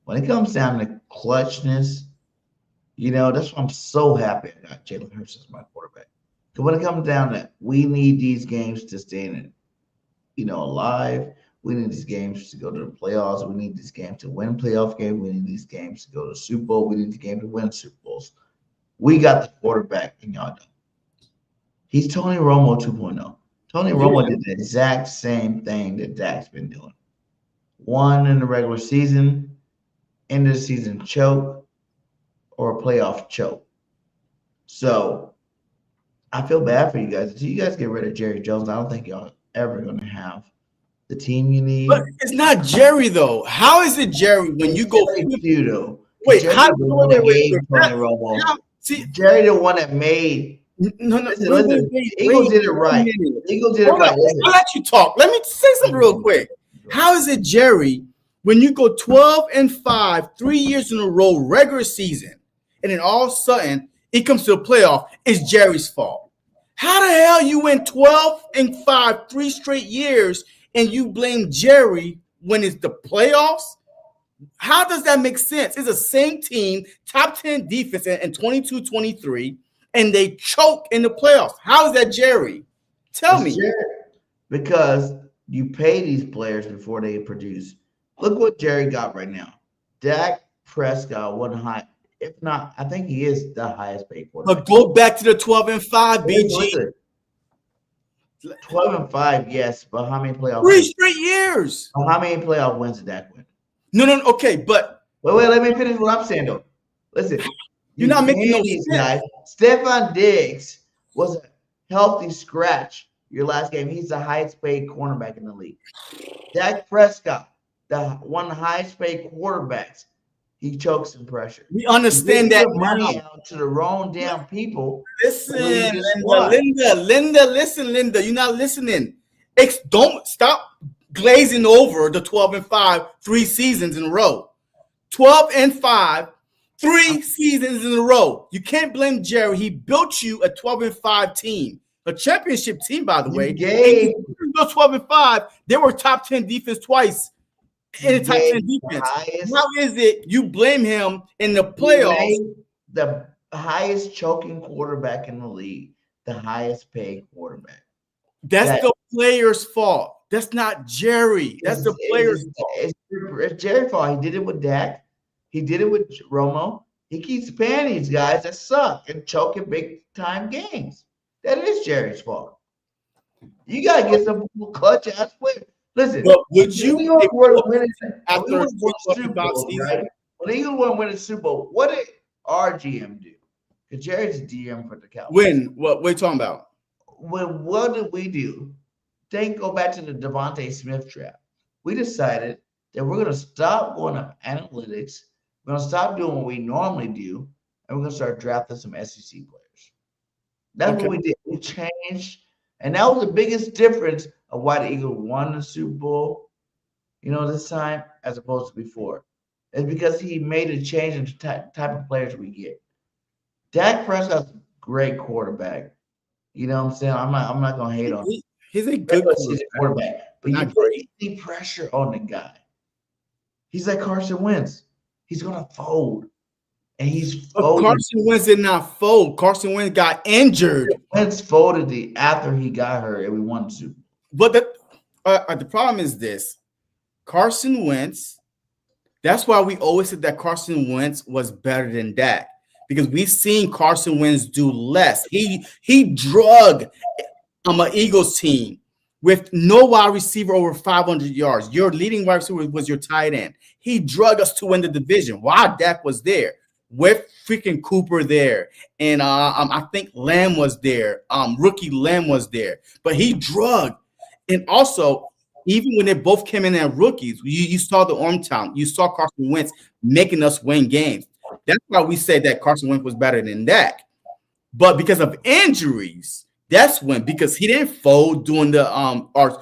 When it comes down to clutchness, you know, that's why I'm so happy I got Jalen Hurts as my quarterback. Because when it comes down to we need these games to stay in, you know, alive. We need these games to go to the playoffs. We need these games to win playoff games. We need these games to go to the Super Bowl. We need the game to win Super Bowls. We got the quarterback, and y'all don't. He's Tony Romo 2.0. Tony Romo did the exact same thing that Dak's been doing. One in the regular season, end of the season choke, or a playoff choke. So I feel bad for you guys. Until you guys get rid of Jerry Jones, I don't think y'all ever going to have the team you need. But it's not Jerry though. How is it Jerry when you go? Wait, Jerry how the one that gave Tony Romo? See, Jerry the one that made. No, Listen, Eagles did it right. Eagles did it right. I'll let you talk. Let me say something real quick. How is it Jerry when you go 12-5, 3 years in a row, regular season, and then all of a sudden it comes to the playoff? It's Jerry's fault. How the hell you went 12-5, 3 straight years, and you blame Jerry when it's the playoffs? How does that make sense? It's the same team, top 10 defense in 22-23, and they choke in the playoffs. How is that Jerry? Tell me. Jerry. Because you pay these players before they produce. Look what Jerry got right now. Dak Prescott wasn't high. If not, I think he is the highest paid quarterback. But go back to the 12-5, BG. 12-5, yes, but how many playoff 3 straight years? How many playoff wins did Dak win? No, okay, but wait, let me finish what I'm saying though. Listen, you're not making no sense. Guys. Stephon Diggs was a healthy scratch your last game. He's the highest paid cornerback in the league. Dak Prescott, one of the highest paid quarterbacks, he chokes in pressure. We understand that money out to the wrong damn people. Listen, Linda, listen, Linda, you're not listening. Don't stop glazing over the 12-5, 3 seasons in a row. 12-5, 3 seasons in a row. You can't blame Jerry. He built you a 12-5 team, a championship team, by the way. Those 12-5, they were top 10 defense twice in the top 10 defense. How is it you blame him in the playoffs? The highest choking quarterback in the league, the highest paid quarterback. That's the player's fault. That's not Jerry. That's the player's fault. It's Jerry's fault. He did it with Dak. He did it with Romo. He keeps paying these guys that suck and choking big time games. That is Jerry's fault. You gotta get some clutch ass players. Listen, but would you when Eagles want to win a Super Bowl, what did our GM do? Because Jerry's the GM for the Cowboys. When? What are you talking about? What did we do? Go back to the Devontae Smith trap. We decided that we're going to stop going up analytics. We're going to stop doing what we normally do, and we're going to start drafting some SEC players. That's what we did. We changed, and that was the biggest difference of why the Eagles won the Super Bowl, this time as opposed to before. It's because he made a change in the type of players we get. Dak Prescott's a great quarterback. You know what I'm saying? I'm not going to hate on him. He's a good quarterback, but you put easy pressure on the guy. He's like Carson Wentz. He's gonna fold. and he's But folded. Carson Wentz did not fold. Carson Wentz got injured. Wentz folded after he got hurt, and we won the Super Bowl. But the problem is this: Carson Wentz. That's why we always said that Carson Wentz was better than Dak, because we've seen Carson Wentz do less. He drug an Eagles team with no wide receiver over 500 yards. Your leading wide receiver was your tight end. He drug us to win the division while Dak was there, with freaking Cooper there, and I think Lamb was there. Rookie Lamb was there, but he drug, and also. Even when they both came in as rookies, you saw the arm talent. You saw Carson Wentz making us win games. That's why we said that Carson Wentz was better than Dak. But because of injuries, that's when, because he didn't fold during the our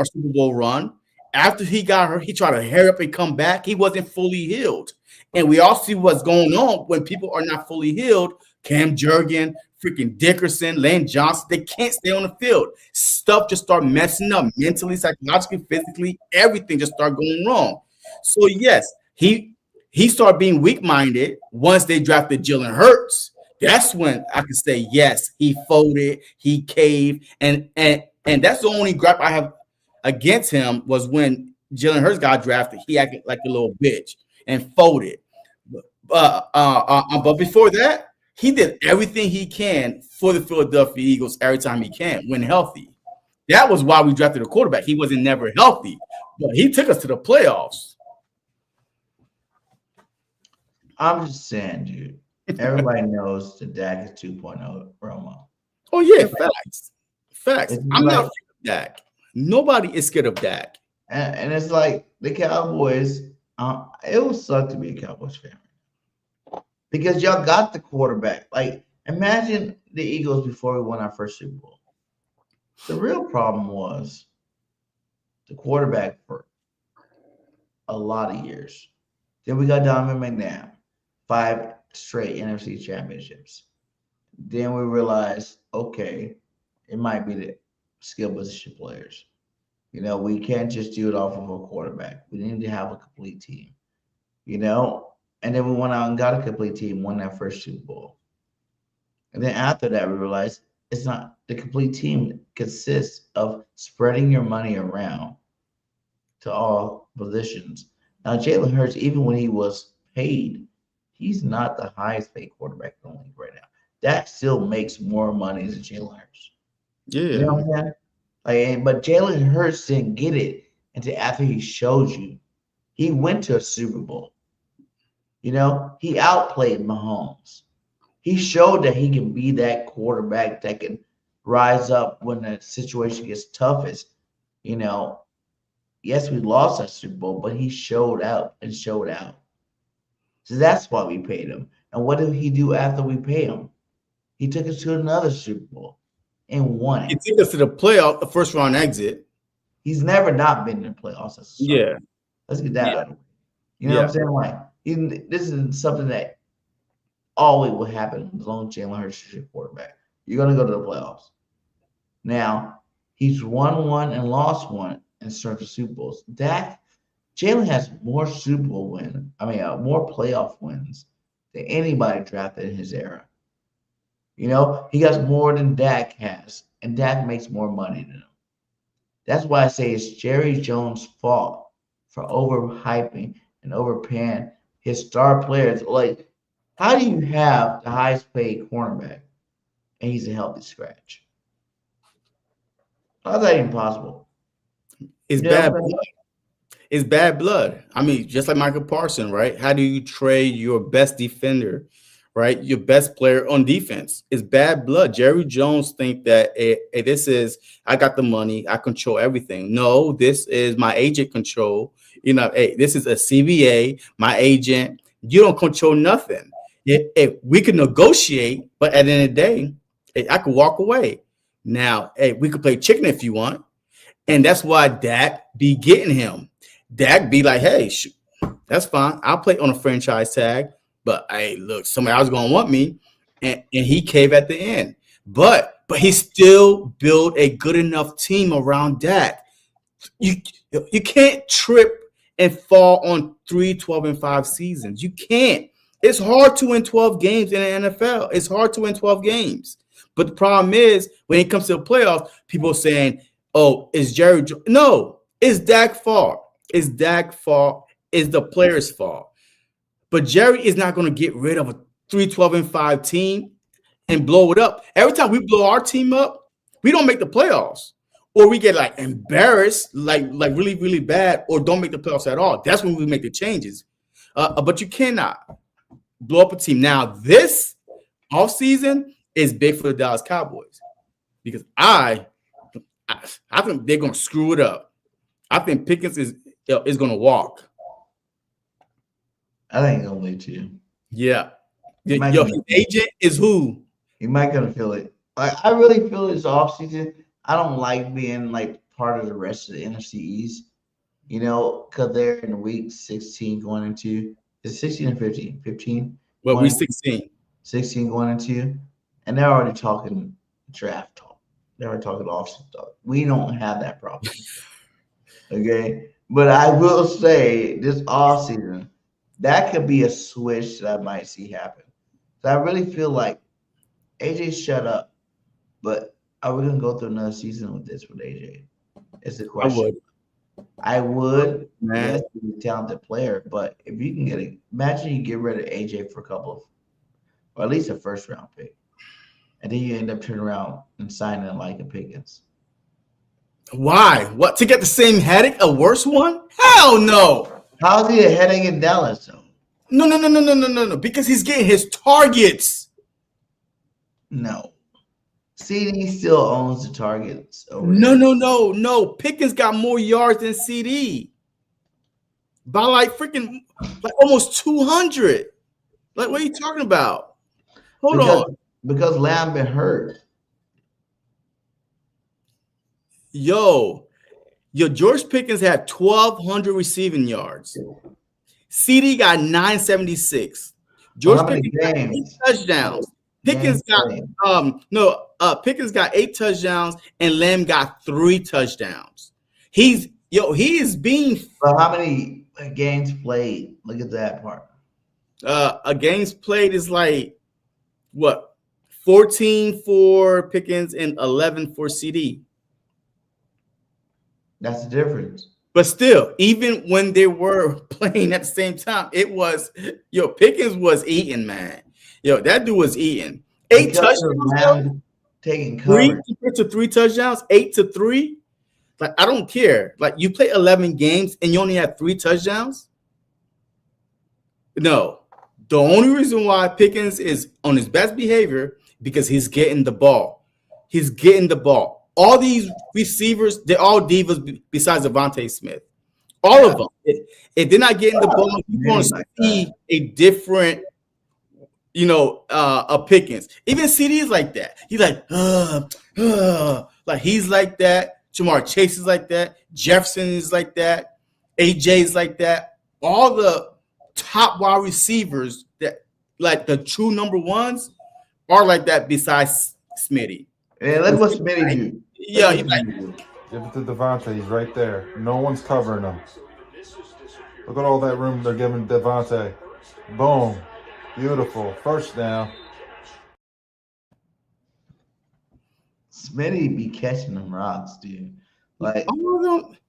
Super Bowl run. After he got hurt, he tried to hurry up and come back. He wasn't fully healed. And we all see what's going on when people are not fully healed. Cam Jurgen, freaking Dickerson, Lane Johnson, they can't stay on the field. Stuff just start messing up mentally, psychologically, physically. Everything just start going wrong. So yes, he started being weak-minded once they drafted Jalen Hurts. That's when I could say yes, he folded, he caved, and that's the only gripe I have against him was when Jalen Hurts got drafted. He acted like a little bitch and folded. But before that, he did everything he can for the Philadelphia Eagles every time he can when healthy. That was why we drafted a quarterback. He wasn't never healthy, but he took us to the playoffs. I'm just saying, dude. Everybody knows that Dak is 2.0 Romo. Oh, yeah, facts. I'm like, not scared of Dak. Nobody is scared of Dak. And it's like the Cowboys, it would suck to be a Cowboys fan. Because y'all got the quarterback. Like, imagine the Eagles before we won our first Super Bowl. The real problem was the quarterback for a lot of years. Then we got Donovan McNabb, 5 straight NFC championships. Then we realized, okay, it might be the skill position players. You know, we can't just do it off of a quarterback. We need to have a complete team. You know? And then we went out and got a complete team, won that first Super Bowl. And then after that, we realized it's not the complete team consists of spreading your money around to all positions. Now, Jalen Hurts, even when he was paid, he's not the highest paid quarterback in the league right now. Dak still makes more money than Jalen Hurts. Yeah. You know what I'm saying? Like, but Jalen Hurts didn't get it until after he showed you. He went to a Super Bowl. You know, he outplayed Mahomes. He showed that he can be that quarterback that can rise up when the situation gets toughest. You know, yes, we lost that Super Bowl, but he showed out and showed out. So that's why we paid him. And what did he do after we paid him? He took us to another Super Bowl and won it. He took us to the playoff, the first round exit. He's never not been in the playoffs. Yeah. Let's get that out of the way. You know what I'm saying? Like, this is something that always will happen as long as Jalen Hurts is your quarterback. You're going to go to the playoffs. Now, he's won one and lost one in certain Super Bowls. Jalen has more Super Bowl more playoff wins than anybody drafted in his era. You know, he has more than Dak has, and Dak makes more money than him. That's why I say it's Jerry Jones' fault for overhyping and overpaying his star players. Like, how do you have the highest paid cornerback and he's a healthy scratch? How's that even possible? It's bad blood. It's bad blood. I mean, just like Michael Parsons, right? How do you trade your best defender, right? Your best player on defense? It's bad blood. Jerry Jones think that hey, this is, I got the money, I control everything. No, this is my agent control. You know, hey, this is a CBA, my agent. You don't control nothing. If we could negotiate, but at the end of the day, hey, I could walk away. Now, hey, we could play chicken if you want. And that's why Dak be getting him. Dak be like, hey, shoot, that's fine. I'll play on a franchise tag. But hey, look, somebody else gonna want me. And he caved at the end. But he still built a good enough team around Dak. You can't trip and fall on 3, 12, and 5 seasons. You can't. It's hard to win 12 games in the NFL. It's hard to win 12 games. But the problem is, when it comes to the playoffs, people are saying, oh, it's Jerry. No, it's Dak's fault. It's Dak's fault. It's the player's fault. But Jerry is not going to get rid of a 3-12-5 team and blow it up. Every time we blow our team up, we don't make the playoffs. Or we get like embarrassed, like really, really bad, or don't make the playoffs at all. That's when we make the changes. But you cannot blow up a team. Now, this offseason is big for the Dallas Cowboys because I think they're going to screw it up. I think Pickens is going to walk. I think he'll wait too. Yeah. His agent is who? He might gonna feel it. Like I really feel this offseason. I don't like being like part of the rest of the NFC East, you know, because they're in week 16 going into it's 16 and 15. 15. Well, week 16. 16 going into, and they're already talking draft talk. They're already talking offseason talk. We don't have that problem. Okay. But I will say this offseason, that could be a switch that I might see happen. So I really feel like AJ shut up, but are we gonna go through another season with this with AJ? It's the question. I would. Man. Yes, he's a talented player, but if you can imagine you get rid of AJ for a couple of, or at least a first round pick, and then you end up turning around and signing like a Pickens. Why? What, to get the same headache, a worse one? Hell no. How's he a headache in Dallas though? No. Because he's getting his targets. No. CD still owns the targets. No. Pickens got more yards than CD by like almost 200. Like, what are you talking about? Hold on. Because Lamb been hurt. Yo, George Pickens had 1,200 receiving yards. CD got 976. George Pickens got 8 touchdowns. Pickens got 8 touchdowns and Lamb got 3 touchdowns. He is being. But how many games played? Look at that part. A games played is like what? 14 for Pickens and 11 for CD. That's the difference. But still, even when they were playing at the same time, it was Pickens was eating, man. That dude was eating. 8 touchdowns, taking coverage. 3 touchdowns, 8 to 3. Like, I don't care. Like, you play 11 games and you only have 3 touchdowns. No, the only reason why Pickens is on his best behavior because he's getting the ball. He's getting the ball. All these receivers, they're all divas besides Devontae Smith. All of them. If they're not getting the ball, you're going to see a different, a Pickens. Even CD is like that. He's like, like he's like that. Jamar Chase is like that. Jefferson is like that. AJ is like that. All the top wide receivers that, like the true number ones, are like that besides Smitty. Yeah, look what Smitty do. Yeah, he's like, give it to Devontae. He's right there. No one's covering him. Look at all that room they're giving Devontae. Boom. Beautiful. First down. Smitty be catching them rocks, dude. Like,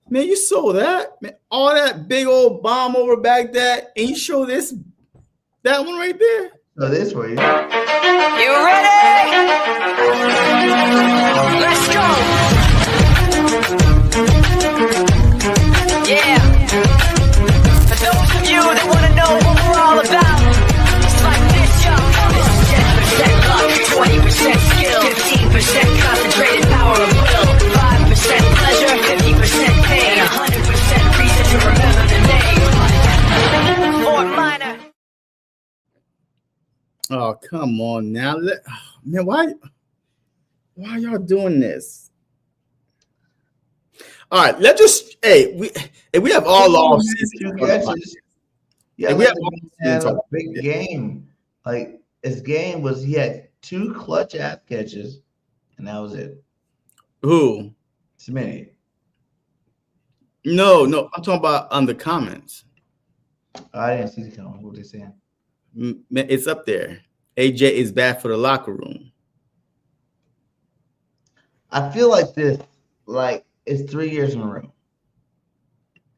man, you saw that, man. All that big old bomb over Baghdad, and you show that one right there. So this way. You ready? Let's go. Yeah. For those of you that want to know what we're all about, it's like this, y'all. 10% luck, 20% skill, 15% concentrated power of will, 5% pleasure, 50% pain, 100% reason to remember the name. Fort Minor. Oh, come on now. Man, why are y'all doing this? All right, let's just we have all off season. Yeah, we have a big game. Like his game was he had 2 clutch ass catches, and that was it. Who? Smitty. No, I'm talking about on the comments. I didn't see the comments. What they saying? It's up there. AJ is bad for the locker room. I feel like this, like it's 3 years in a row.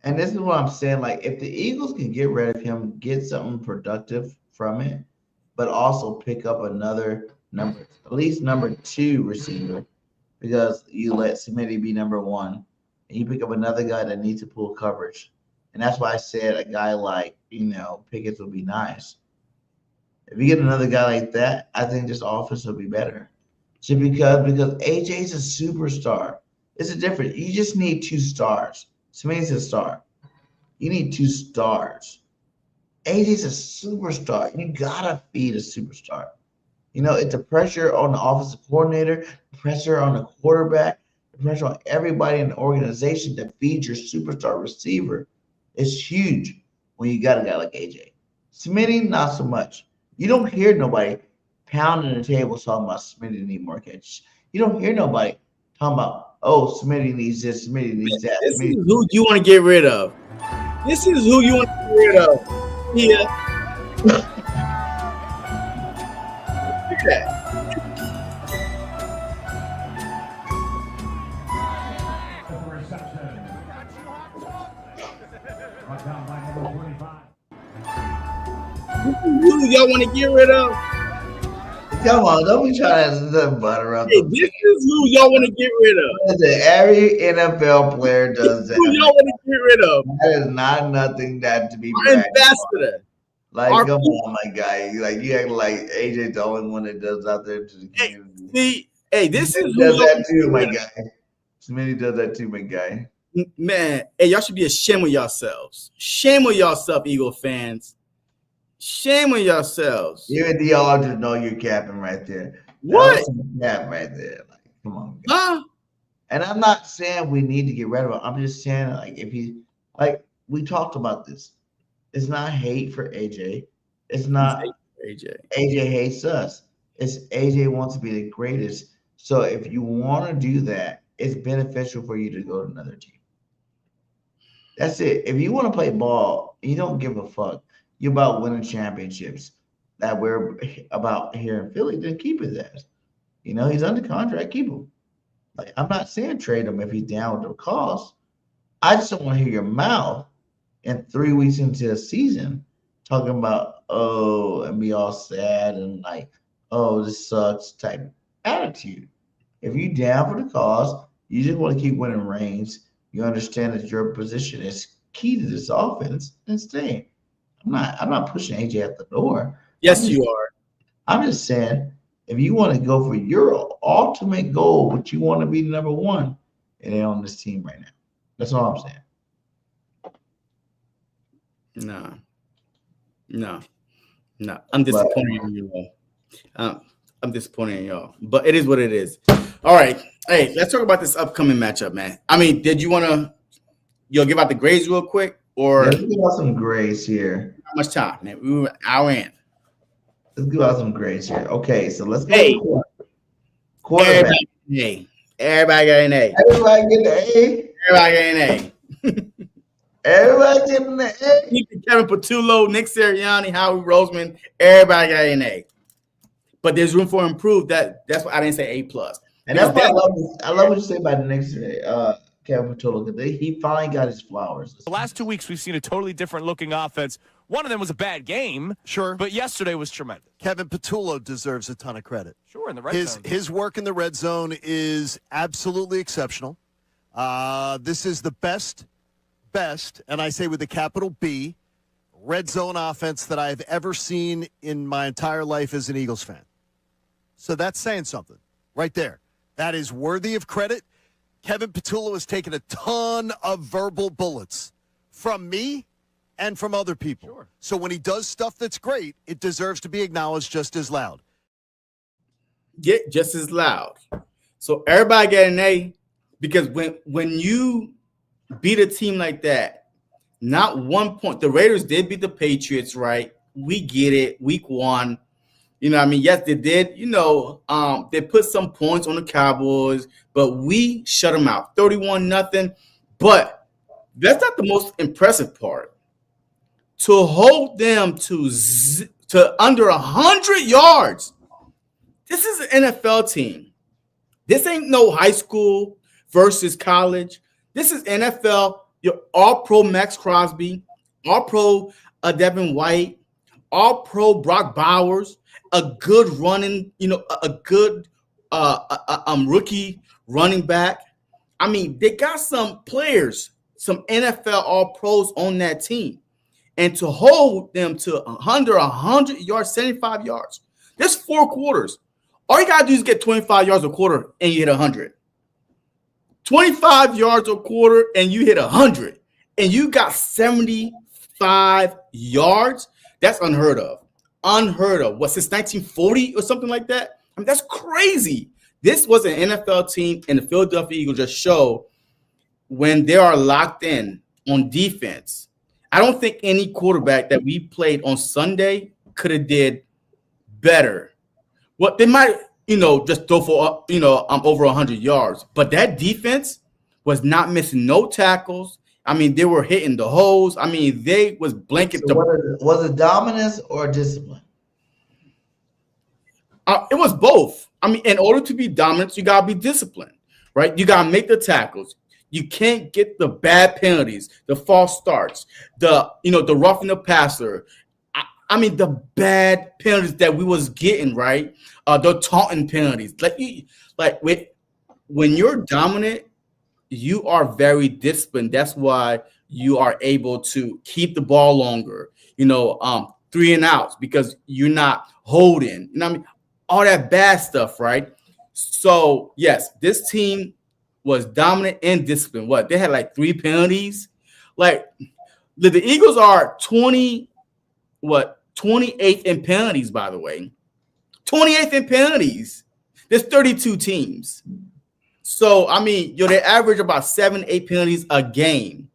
And this is what I'm saying. Like, if the Eagles can get rid of him, get something productive from it, but also pick up another at least number 2 receiver, because you let Smitty be number 1, and you pick up another guy that needs to pull coverage. And that's why I said a guy like, Pickett would be nice. If you get another guy like that, I think this offense will be better. Just because AJ's a superstar. It's a difference. You just need 2 stars. Smitty's a star. You need 2 stars. AJ's a superstar. You gotta feed a superstar. It's the pressure on the offensive coordinator, the pressure on the quarterback, the pressure on everybody in the organization to feed your superstar receiver. It's huge when you got a guy like AJ. Smitty, not so much. You don't hear nobody pounding the table talking about Smitty need more catches. You don't hear nobody talking about, oh, Smitty needs this, Smitty needs that. This is who you want to get rid of. This is who you want to get rid of. Yeah. Look at that. Who y'all want to get rid of? Come on, don't be trying to butter up. Hey, this is who y'all want to get rid of. Listen, every NFL player does that. Who y'all want to get rid of? That is not nothing that to be Our bragged ambassador. about. Like, come on, my guy. Like, you act like AJ's the only one that does out there to the community. This is who does that too, my guy. Smitty does that too, my guy. Man, hey, y'all should be ashamed of yourselves. Shame on yourself, Eagle fans. Shame on yourselves. You and y'all just know you're capping right there. What? Cap right there. Like, come on. Huh? And I'm not saying we need to get rid of him. I'm just saying, like, if he, like, we talked about this. It's not hate for AJ. It's not AJ. AJ hates us. It's AJ wants to be the greatest. So if you want to do that, it's beneficial for you to go to another team. That's it. If you want to play ball, you don't give a fuck. You're about winning championships that we're about here in Philly, then keep his ass. He's under contract, keep him. Like, I'm not saying trade him if he's down with the cause. I just don't want to hear your mouth in 3 weeks into the season talking about, oh, and be all sad and like, oh, this sucks type attitude. If you down for the cause, you just want to keep winning rings. You understand that your position is key to this offense, and stay. I'm not pushing AJ out the door. Yes, you are. I'm just saying, if you want to go for your ultimate goal, what you want to be number 1, it ain't on this team right now. That's all I'm saying. No. I'm disappointed in you all. I'm disappointed in y'all, but it is what it is. All right. Hey, let's talk about this upcoming matchup, man. I mean, did you want to give out the grades real quick? Or let's give out some grades here. How much time, man? We were an hour in. Let's give out some grades here. Okay, so let's go. Quarterback. Everybody got an A. Everybody get an A. Everybody got an A. Everybody getting an A. Kevin Patullo, Nick Sirianni, Howie Roseman. Everybody got an A. But there's room for improve. That's why I didn't say A+. And that's why I love what you say about the next Kevin Patullo, because he finally got his flowers. The last 2 weeks, we've seen a totally different looking offense. One of them was a bad game. Sure. But yesterday was tremendous. Kevin Patullo deserves a ton of credit. Sure, in the red zone. His work in the red zone is absolutely exceptional. This is the best, and I say with a capital B, red zone offense that I've ever seen in my entire life as an Eagles fan. So that's saying something right there. That is worthy of credit. Kevin Patullo has taken a ton of verbal bullets from me and from other people. Sure. So when he does stuff that's great, it deserves to be acknowledged just as loud. Get just as loud. So everybody get an A, because when you beat a team like that, not 1 point. The Raiders did beat the Patriots, right? We get it. Week 1. Yes, they did. They put some points on the Cowboys, but we shut them out. 31-0. But that's not the most impressive part. To hold them to to under 100 yards. This is an NFL team. This ain't no high school versus college. This is NFL. Your all-pro Max Crosby, all-pro Devin White, all-pro Brock Bowers, a good running, a good rookie running back. I mean, they got some players, some NFL all-pros on that team. And to hold them to under 100 yards, 75 yards, there's 4 quarters. All you got to do is get 25 yards a quarter and you hit 100. 25 yards a quarter and you hit 100. And you got 75 yards. That's unheard of. Unheard of. What, since 1940 or something like that? I mean, that's crazy. This was an NFL team, and the Philadelphia Eagles just show when they are locked in on defense. I don't think any quarterback that we played on Sunday could have did better. Well, they might, just throw for, over 100 yards. But that defense was not missing no tackles. I mean, they were hitting the holes. I mean, they was blanket. So was it dominance or discipline? It was both. I mean, in order to be dominant, you got to be disciplined, right? You got to make the tackles. You can't get the bad penalties, the false starts, the roughing the passer. I mean, the bad penalties that we was getting, right? The taunting penalties. When you're dominant, you are very disciplined. That's why you are able to keep the ball longer, 3 and outs, because you're not holding, I mean, all that bad stuff, right? So, yes, this team was dominant and disciplined. What? They had like 3 penalties. Like, the Eagles are 28th in penalties, by the way. 28th in penalties. There's 32 teams. So, I mean, they average about 7-8 penalties a game.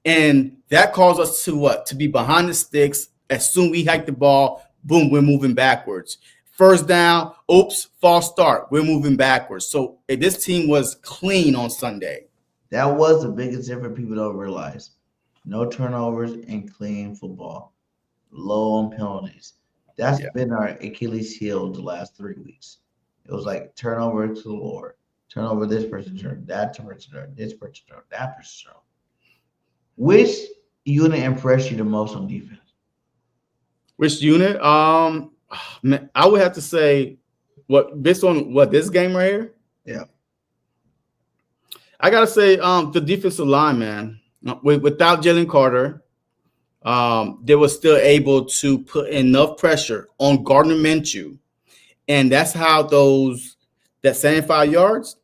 And that caused us to what? To be behind the sticks. As soon as we hike the ball, boom, we're moving backwards. First down, oops, false start. We're moving backwards. So this team was clean on Sunday. That was the biggest difference people don't realize. No turnovers and clean football. Low on penalties. That's been our Achilles heel the last 3 weeks. It was like turnover to the Lord. Turnover this person, turn that person, turn this person, turn that person. Turn. Which unit impressed you the most on defense? Which unit? I would have to say based on this game right here. Yeah. I gotta say the defensive line, man. Without Jalen Carter, they were still able to put enough pressure on Gardner Minshew. And that's how that 75 yards,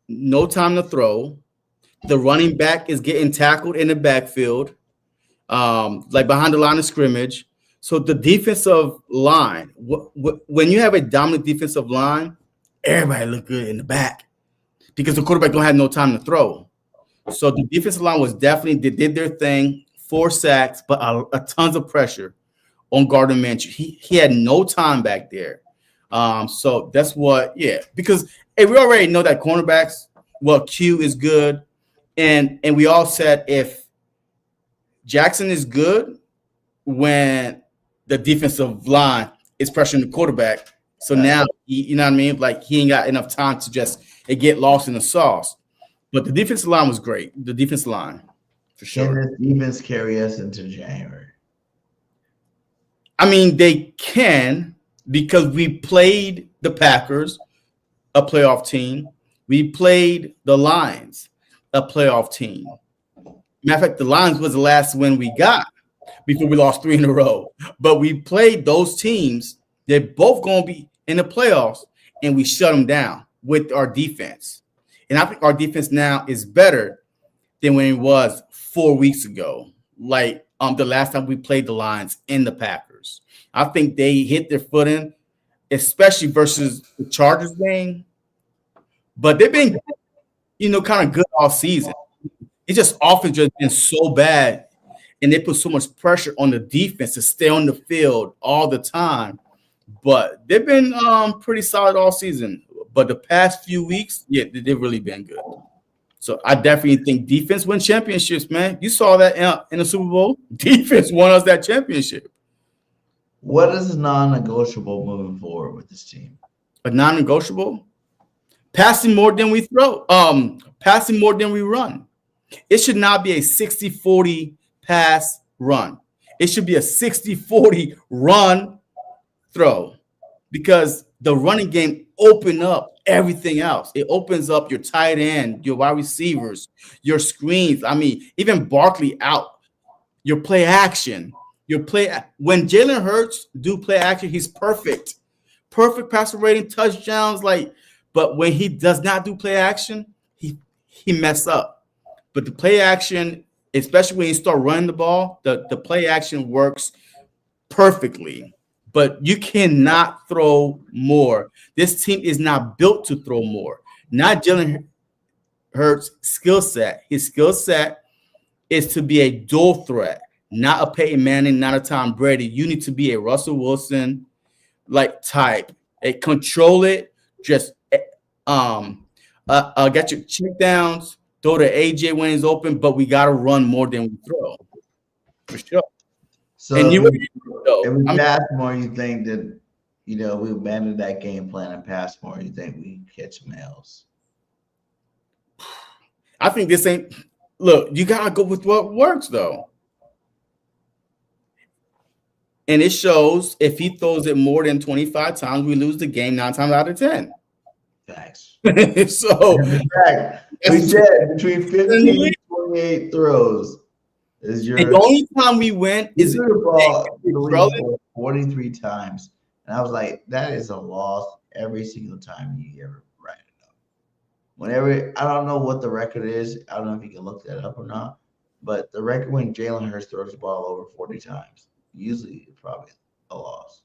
no time to throw. The running back is getting tackled in the backfield, like behind the line of scrimmage. So the defensive line, when you have a dominant defensive line, everybody look good in the back because the quarterback don't have no time to throw. So the defensive line was definitely, they did their thing, 4 sacks, but a tons of pressure on Gardner Minshew. He had no time back there. So that's because we already know that cornerbacks, Q is good. And we all said if Jackson is good when the defensive line is pressuring the quarterback. So now, you know what I mean? Like, he ain't got enough time to just get lost in the sauce. But the defensive line was great. The defensive line, for sure. Can this defense carry us into January? I mean, they can, because we played the Packers, a playoff team. We played the Lions, a playoff team. Matter of fact, the Lions was the last win we got before we lost 3 in a row. But we played those teams. They're both going to be in the playoffs, and we shut them down with our defense. And I think our defense now is better than when it was 4 weeks ago, like the last time we played the Lions and the Packers. I think they hit their footing, especially versus the Chargers game. But they've been, kind of good all season. It's just offense just been so bad, and they put so much pressure on the defense to stay on the field all the time. But they've been pretty solid all season. But the past few weeks, they've really been good. So I definitely think defense wins championships, man. You saw that in the Super Bowl. Defense won us that championship. What is non-negotiable moving forward with this team? A non-negotiable? Passing more than we throw. Passing more than we run. It should not be a 60-40 pass run. It should be a 60-40 run throw, because the running game open up everything else. It opens up your tight end, your wide receivers, your screens. I mean, even Barkley out, your play action, when Jalen Hurts do play action, he's perfect passer rating, touchdowns. But when he does not do play action, he mess up. But the play action, especially when you start running the ball, the play action works perfectly. But you cannot throw more. This team is not built to throw more. Not Jalen Hurts' skill set. His skill set is to be a dual threat, not a Peyton Manning, not a Tom Brady. You need to be a Russell Wilson type. Control it. Just get your check downs. Throw to AJ when he's open, but we got to run more than we throw. For sure. So and if we pass more, you think that, we abandoned that game plan and pass more, you think we catch some L's? I think this ain't – look, you got to go with what works, though. And it shows if he throws it more than 25 times, we lose the game 9 times out of 10. Facts. So we said between 15 and 28 throws is your. And the only time we win is the ball 43 times, and I was like, that is a loss every single time you ever write it up. Whenever, I don't know what the record is. I don't know if you can look that up or not, but the record when Jalen Hurts throws the ball over 40 times, usually it's probably a loss.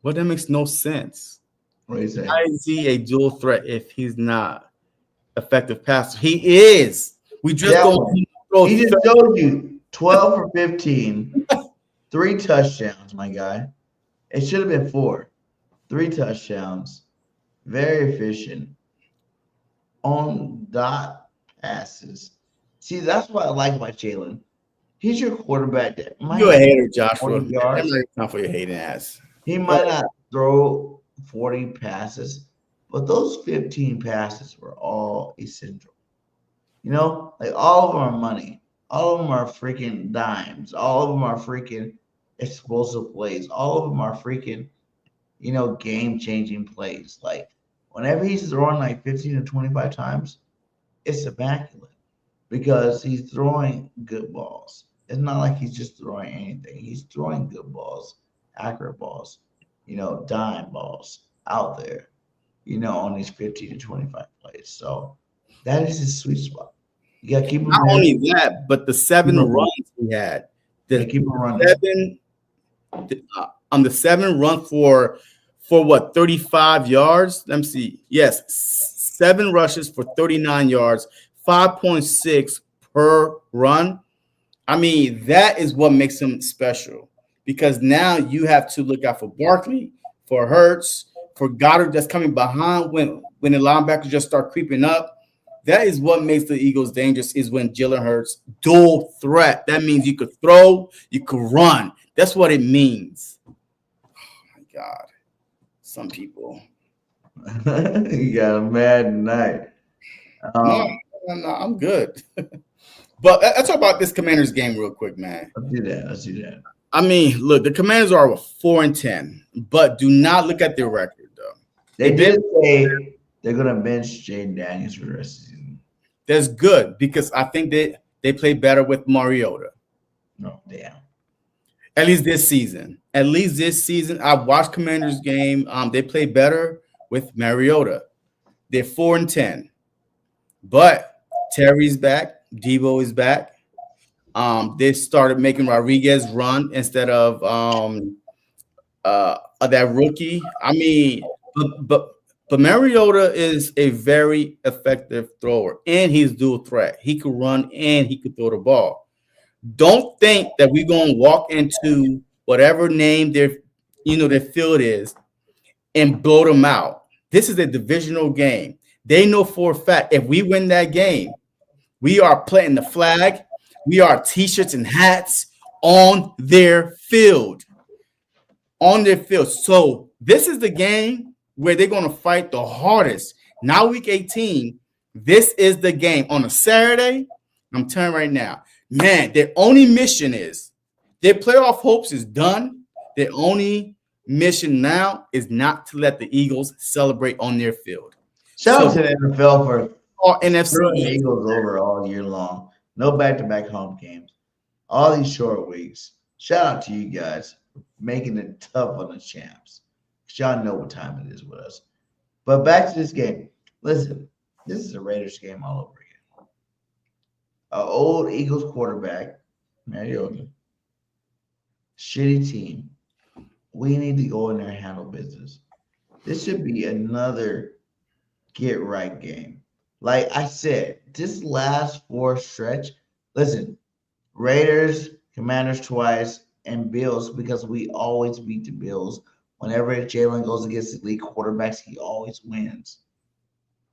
Well, that makes no sense. What do you say? Why is he a dual threat if he's not effective passer? He is. We just don't. He just showed you 12 for 15, 3 touchdowns, my guy. It should have been 4. 3 touchdowns. Very efficient. On dot passes. See, that's what I like about Jalen. He's your quarterback. You're a hater, Joshua. That's not time for your hating ass. He might not throw 40 passes, but those 15 passes were all essential. All of them are money. All of them are freaking dimes. All of them are freaking explosive plays. All of them are freaking, game-changing plays. Whenever he's throwing 15 to 25 times, it's immaculate because he's throwing good balls. It's not like he's just throwing anything. He's throwing good balls, accurate balls, dime balls out there, on these 15 to 25 plays. So that is his sweet spot. You got to keep him not only that, but the 7 runs he had. Keep him running. The 7 run for what, 35 yards? Let me see. Yes, 7 rushes for 39 yards, 5.6 per run. I mean, that is what makes him special, because now you have to look out for Barkley, for Hurts, for Goddard that's coming behind when the linebackers just start creeping up. That is what makes the Eagles dangerous, is when Jalen Hurts dual threat. That means you could throw, you could run. That's what it means. Oh, my God. Some people. You got a mad night. No, I'm good. But let's talk about this Commanders game real quick, man. Let's do that. I mean, look, the Commanders are 4-10, but do not look at their record, though. They did say they're going to bench Jaden Daniels for the rest of the season. That's good, because I think they play better with Mariota. No, damn. At least this season. I watched Commanders game. They play better with Mariota. They're 4-10. But Terry's back. Debo is back. They started making Rodriguez run instead of that rookie. I mean, but Mariota is a very effective thrower, and he's dual threat. He could run and he could throw the ball. Don't think that we're going to walk into whatever name their field is and blow them out. This is a divisional game. They know for a fact if we win that game, we are planting the flag. We are T-shirts and hats on their field. on their field. So this is the game where they're going to fight the hardest. Now, week 18, this is the game on a Saturday. I'm telling you right now, man, their only mission is their playoff hopes is done. Their only mission now is not to let the Eagles celebrate on their field. Shout out to the NFL for NFC screwing the Eagles over all year long. No back-to-back home games. All these short weeks. Shout out to you guys for making it tough on the champs. Y'all know what time it is with us. But back to this game. Listen, this is a Raiders game all over again. An old Eagles quarterback, Mariota. Shitty team. We need to go in there and handle business. This should be another get-right game. Like I said, this last 4 stretch, listen, Raiders, Commanders twice, and Bills, because we always beat the Bills. Whenever Jalen goes against elite quarterbacks, he always wins.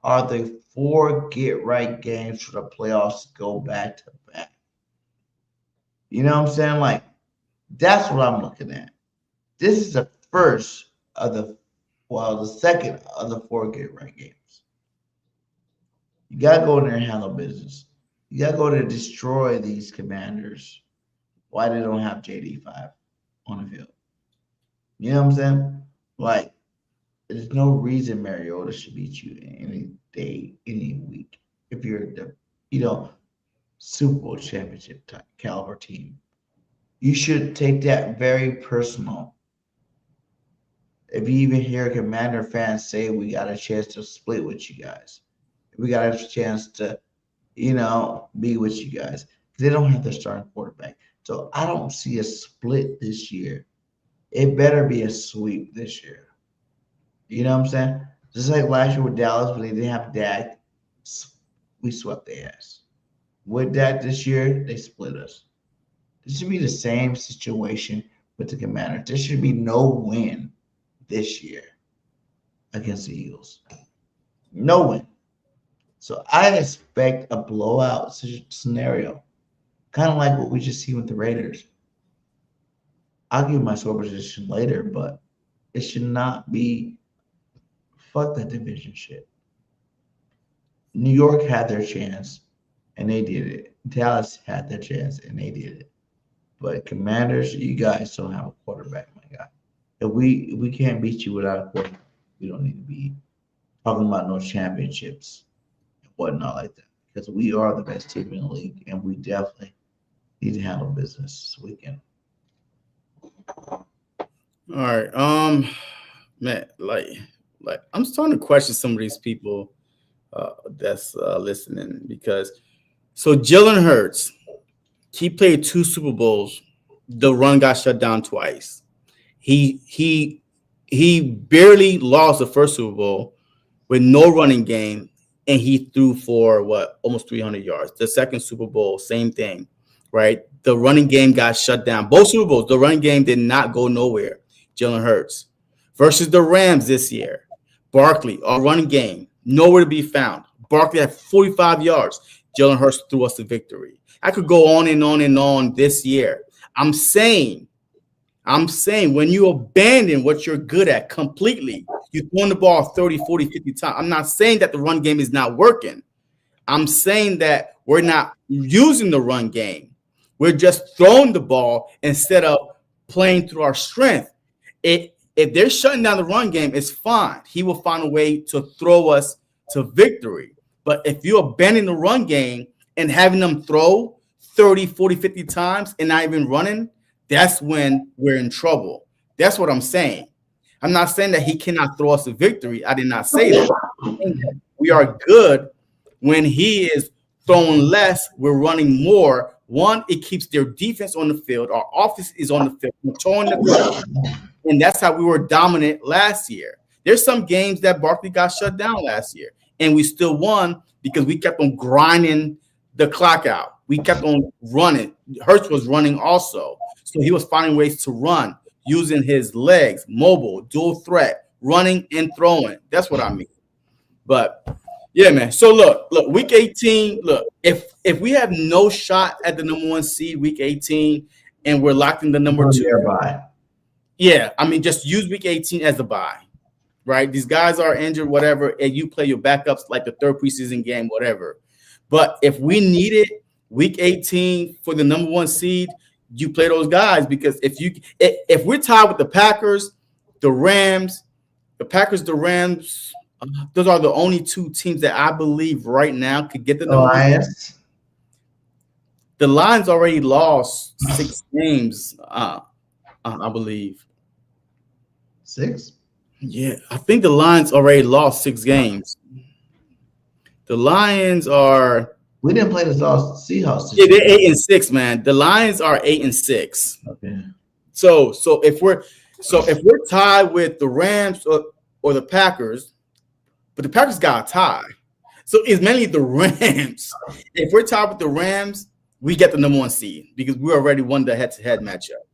Are the 4 get-right games for the playoffs to go back to back? You know what I'm saying? Like, that's what I'm looking at. This is the first of the second of the 4 get-right games. You got to go in there and handle business. You got to go to destroy these Commanders. Why they don't have JD5 on the field? You know what I'm saying? Like, there's no reason Mariota should beat you any day, any week. If you're the, Super Bowl championship type caliber team, you should take that very personal. If you even hear Commander fans say we got a chance to split with you guys, we got a chance to, be with you guys. They don't have their starting quarterback. So I don't see a split this year. It better be a sweep this year. You know what I'm saying? Just like last year with Dallas, when they didn't have Dak, we swept their ass. With that this year, they split us. This should be the same situation with the Commanders. There should be no win this year against the Eagles. No win. So I expect a blowout scenario, kind of like what we just see with the Raiders. I'll give my score position later, but it should not be fuck that division shit. New York had their chance, and they did it. Dallas had their chance, and they did it. But Commanders, you guys don't have a quarterback, my guy. If we can't beat you without a quarterback, we don't need to be talking about no championships and whatnot like that. Because we are the best team in the league, and we definitely need to handle business this weekend. All right. Man, like I'm starting to question some of these people that's listening, because so Jalen Hurts, he played 2 Super Bowls. The run got shut down twice. He barely lost the first Super Bowl with no running game, and he threw for almost 300 yards. The second Super Bowl, same thing, right? The running game got shut down. Both Super Bowls, the running game did not go nowhere. Jalen Hurts versus the Rams this year. Barkley, our running game, nowhere to be found. Barkley had 45 yards. Jalen Hurts threw us the victory. I could go on and on and on this year. I'm saying when you abandon what you're good at completely, you throw the ball 30, 40, 50 times. I'm not saying that the run game is not working. I'm saying that we're not using the run game. We're just throwing the ball instead of playing through our strength. If they're shutting down the run game, it's fine. He will find a way to throw us to victory. But if you abandon the run game and having them throw 30, 40, 50 times and not even running, that's when we're in trouble. That's what I'm saying. I'm not saying that he cannot throw us a victory. I did not say that. We are good when he is throwing less. We're running more. One, it keeps their defense on the field. Our offense is on the field, controlling the field. And that's how we were dominant last year. There's some games that Barkley got shut down last year, and we still won because we kept on grinding the clock out. We kept on running. Hurts was running also. So he was finding ways to run using his legs, mobile, dual threat, running and throwing. That's what I mean. But yeah, man. So look, week 18, look, if we have no shot at the number 1 seed week 18 and we're locked in the number 2, Yeah, I mean, just use week 18 as a bye, right? These guys are injured, whatever, and you play your backups like the third preseason game, whatever. But if we needed week 18 for the number 1 seed, you play those guys, because if we're tied with the Packers, the Rams, those are the only 2 teams that I believe right now could get the number 1. The Lions already lost 6 games, I believe. 6? Yeah, I think the Lions already lost 6 games. The Lions are. We didn't play the Seahawks. Yeah, they're 8-6, man. The Lions are 8-6. Okay. So if we're tied with the Rams or the Packers, but the Packers got a tie, so it's mainly the Rams. If we're tied with the Rams, we get the number 1 seed because we already won the head-to-head matchup.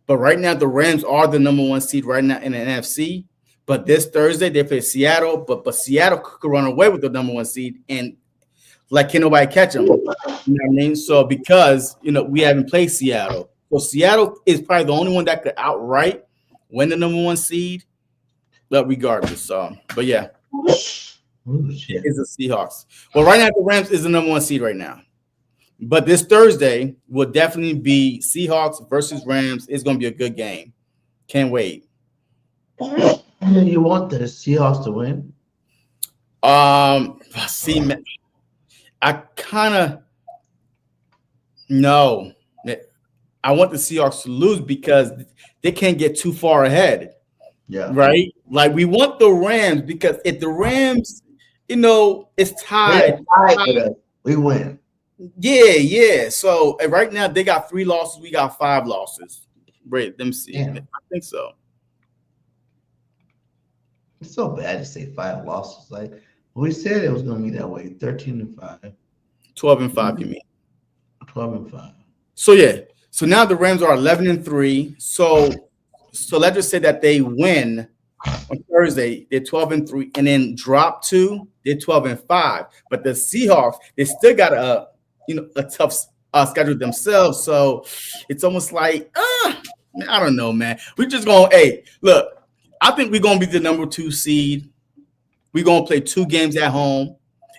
But right now, the Rams are the number 1 seed right now in the NFC. But this Thursday, they play Seattle. But Seattle could run away with the number 1 seed, and can nobody catch them? You know what I mean? So because we haven't played Seattle, so Seattle is probably the only one that could outright win the number 1 seed. But regardless, but yeah, it's the Seahawks. Well, right now the Rams is the number 1 seed right now. But this Thursday will definitely be Seahawks versus Rams. It's going to be a good game. Can't wait. You want the Seahawks to win? See, I kind of no. I want the Seahawks to lose because they can't get too far ahead. Yeah. Right? Like, we want the Rams because if the Rams, it's tied. We win. Yeah. So right now they got 3 losses. We got 5 losses. Wait, let me see. Damn. I think so. It's so bad to say 5 losses. Like we said, it was going to be that way. 13-5. 12-5. You mean? 12-5. So yeah. So now the Rams are 11-3. So let's just say that they win on Thursday. They're 12-3, and then drop 2. They're 12-5. But the Seahawks, they still got a tough schedule themselves. So it's almost like, I don't know, man. We're just going, hey, look, I think we're going to be the number 2 seed. We're going to play 2 games at home.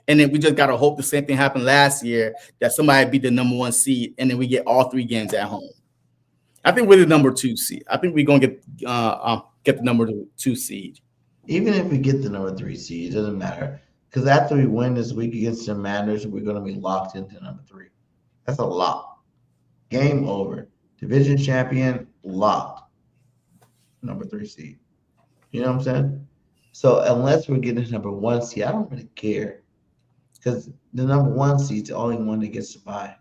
And then we just got to hope the same thing happened last year, that somebody beat the number 1 seed, and then we get all 3 games at home. I think we're the number 2 seed. I think we're going to get the number 2 seed. Even if we get the number 3 seed, it doesn't matter. Because after we win this week against the Commanders, we're going to be locked into number 3. That's a lock. Game over. Division champion, locked. Number 3 seed. You know what I'm saying? So unless we're getting number 1 seed, I don't really care. Because the number 1 seed's the only one that gets to buy.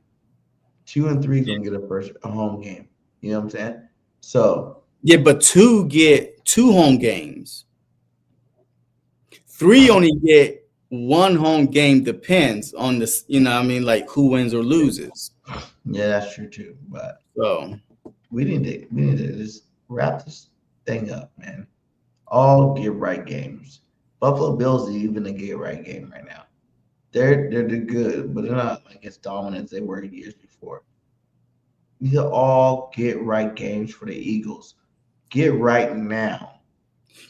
2 and 3 going to get a home game. You know what I'm saying? So yeah, but 2 get 2 home games. 3 only get 1 home game. Depends on this, like who wins or loses. Yeah, that's true too. But so we need to just wrap this thing up, man. All get right games. Buffalo Bills are even a get right game right now. They're good, but they're not like as dominant as they were years before. These are all get right games for the Eagles. Get right now.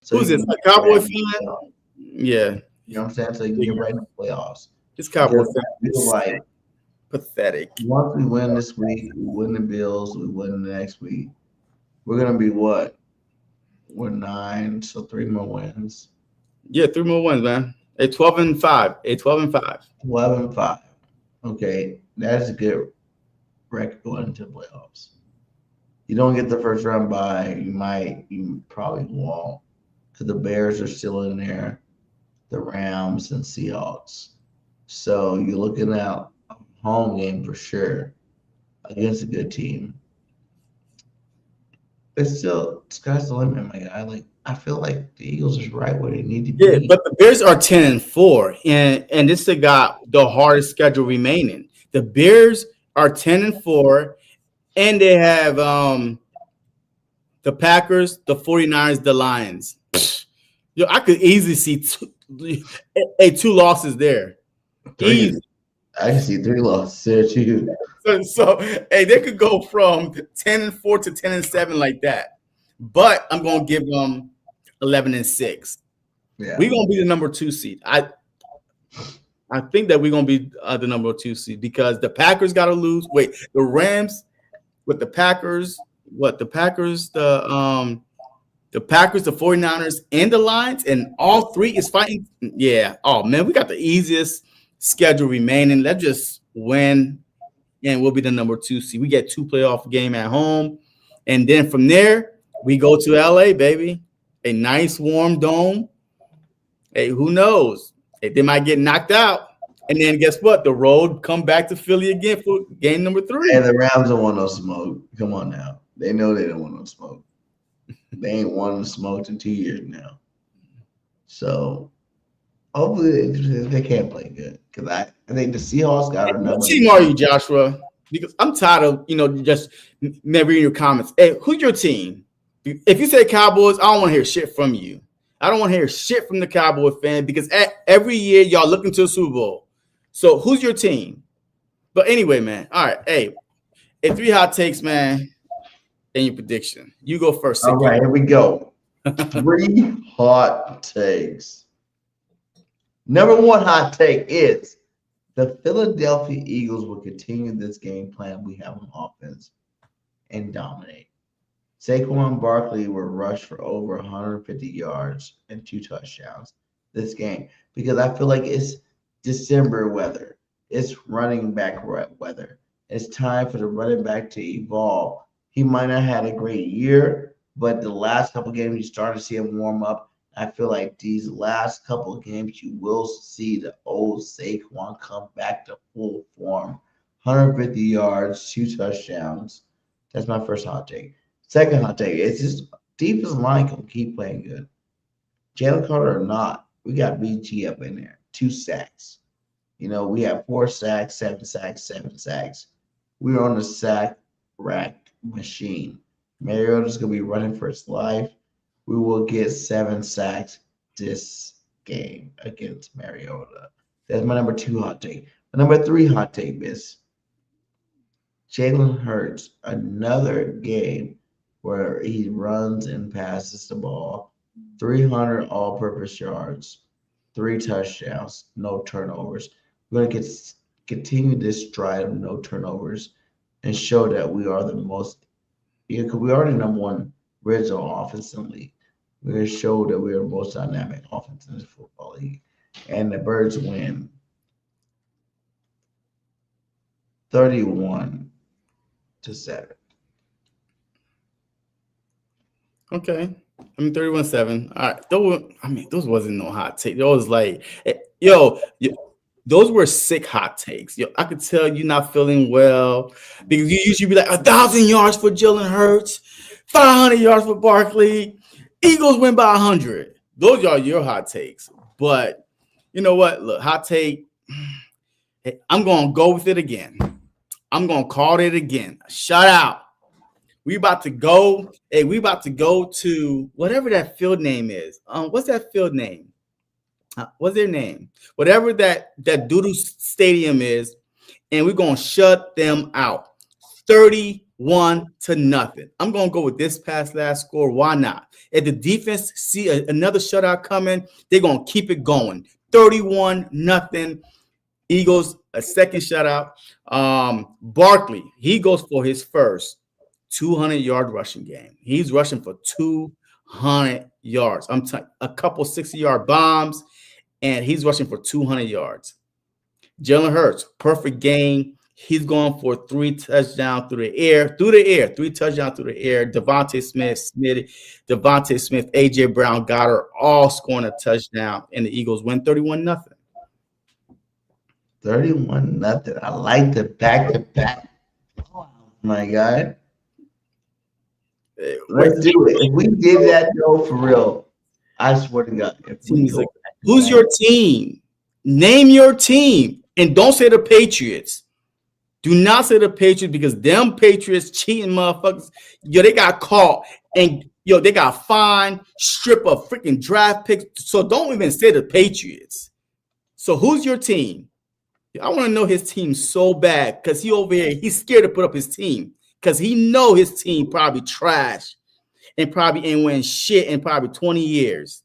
So who's this? A Cowboy fan? Yeah. You know what I'm saying? So you can get right in the playoffs. This Cowboy fan is like pathetic. Once we win this week, we win the Bills, we win the next week. We're gonna be what? We're 9, so 3 more wins. Yeah, 3 more wins, man. 12-5. 12-5. 12-5. Okay, that's a good record going into the playoffs. You don't get the first round bye. You probably won't, because the Bears are still in there, the Rams and Seahawks. So you're looking at a home game for sure against a good team. It's still sky's the limit, my guy. I feel like the Eagles is right where they need to be. Yeah, but the Bears are 10-4, and this has got the hardest schedule remaining. The Bears are 10-4, and they have the Packers, the 49ers, the Lions. Yo, I could easily see 2 losses there. Easy. I can see 3 losses there too. So hey, they could go from 10-4 to 10-7 like that. but I'm gonna give them 11-6. Yeah. We're gonna be the number 2 seed. I think that we're gonna be the number 2 seed because the Packers got to lose. Wait, the Rams with the Packers, the Packers, the 49ers, and the Lions, and all 3 is fighting. Yeah. Oh man, we got the easiest schedule remaining. Let's just win, and we'll be the number 2 seed. We get 2 playoff game at home, and then from there we go to LA, baby. A nice warm dome. Hey, who knows? Hey, they might get knocked out. And then guess what? The road come back to Philly again for game number 3. And the Rams don't want no smoke. Come on now. They know they don't want no smoke. They ain't wanting smoke in 2 years now. So hopefully they can't play good. Because I think the Seahawks got another. What team are you, Joshua? Because I'm tired of, just never in your comments. Hey, who's your team? If you say Cowboys, I don't want to hear shit from you. I don't want to hear shit from the Cowboy fan because every year y'all looking to the Super Bowl. So who's your team? But anyway, man. All right. Hey, 3 hot takes, man. And your prediction. You go first. All right, here we go. 3 hot takes. Number 1 hot take is the Philadelphia Eagles will continue this game plan we have on offense and dominate. Saquon Barkley will rush for over 150 yards and 2 touchdowns this game because I feel like it's December weather. It's running back weather. It's time for the running back to evolve. He might not have had a great year, but the last couple games you started to see him warm up. I feel like these last couple of games you will see the old Saquon come back to full form. 150 yards, 2 touchdowns. That's my first hot take. Second hot take, it's just defensive line can keep playing good. Jalen Carter or not, we got BG up in there. 2 sacks. We have 4 sacks, 7 sacks, 7 sacks. We're on the sack rack machine. Mariota's going to be running for his life. We will get 7 sacks this game against Mariota. That's my number 2 hot take. My number 3 hot take is Jalen Hurts, another game where he runs and passes the ball, 300 all-purpose yards, 3 touchdowns, no turnovers. We're going to continue this stride of no turnovers and show that we are the most because we are the number 1 red zone offense in the league. We're going to show that we are the most dynamic offense in the football league. And the Birds win 31-7. Okay. 31-7. All right. Those wasn't no hot take. Those like, those were sick hot takes. I could tell you not feeling well because you usually be like 1,000 yards for Jalen Hurts, 500 yards for Barkley. Eagles win by 100. Those are your hot takes. But you know what? Look, hot take. I'm going to go with it again. I'm going to call it again. Shutout. We about to go. Hey, we about to go to whatever that field name is. What's that field name? What's their name? Whatever that doodle stadium is, and we're gonna shut them out. 31-0. I'm gonna go with this past last score. Why not? If the defense see another shutout coming, they're gonna keep it going. 31-0. Eagles, a second shutout. Barkley, he goes for his first 200-yard rushing game. He's rushing for 200 yards. I'm telling a couple 60-yard bombs, and he's rushing for 200 yards. Jalen Hurts, perfect game. He's going for 3 touchdowns through the air. 3 touchdowns through the air. Devontae Smith, AJ Brown, Goddard, all scoring a touchdown, and the Eagles win 31-0. 31-0. I like the back-to-back. Oh my God. Let's do it. If we did that, though, for real, I swear to God. Who's your team? Name your team. And don't say the Patriots. Do not say the Patriots because them Patriots cheating motherfuckers. They got caught and they got fined, strip of freaking draft picks. So don't even say the Patriots. So who's your team? I want to know his team so bad because he over here, he's scared to put up his team because he know his team probably trash. and probably ain't win shit in probably 20 years.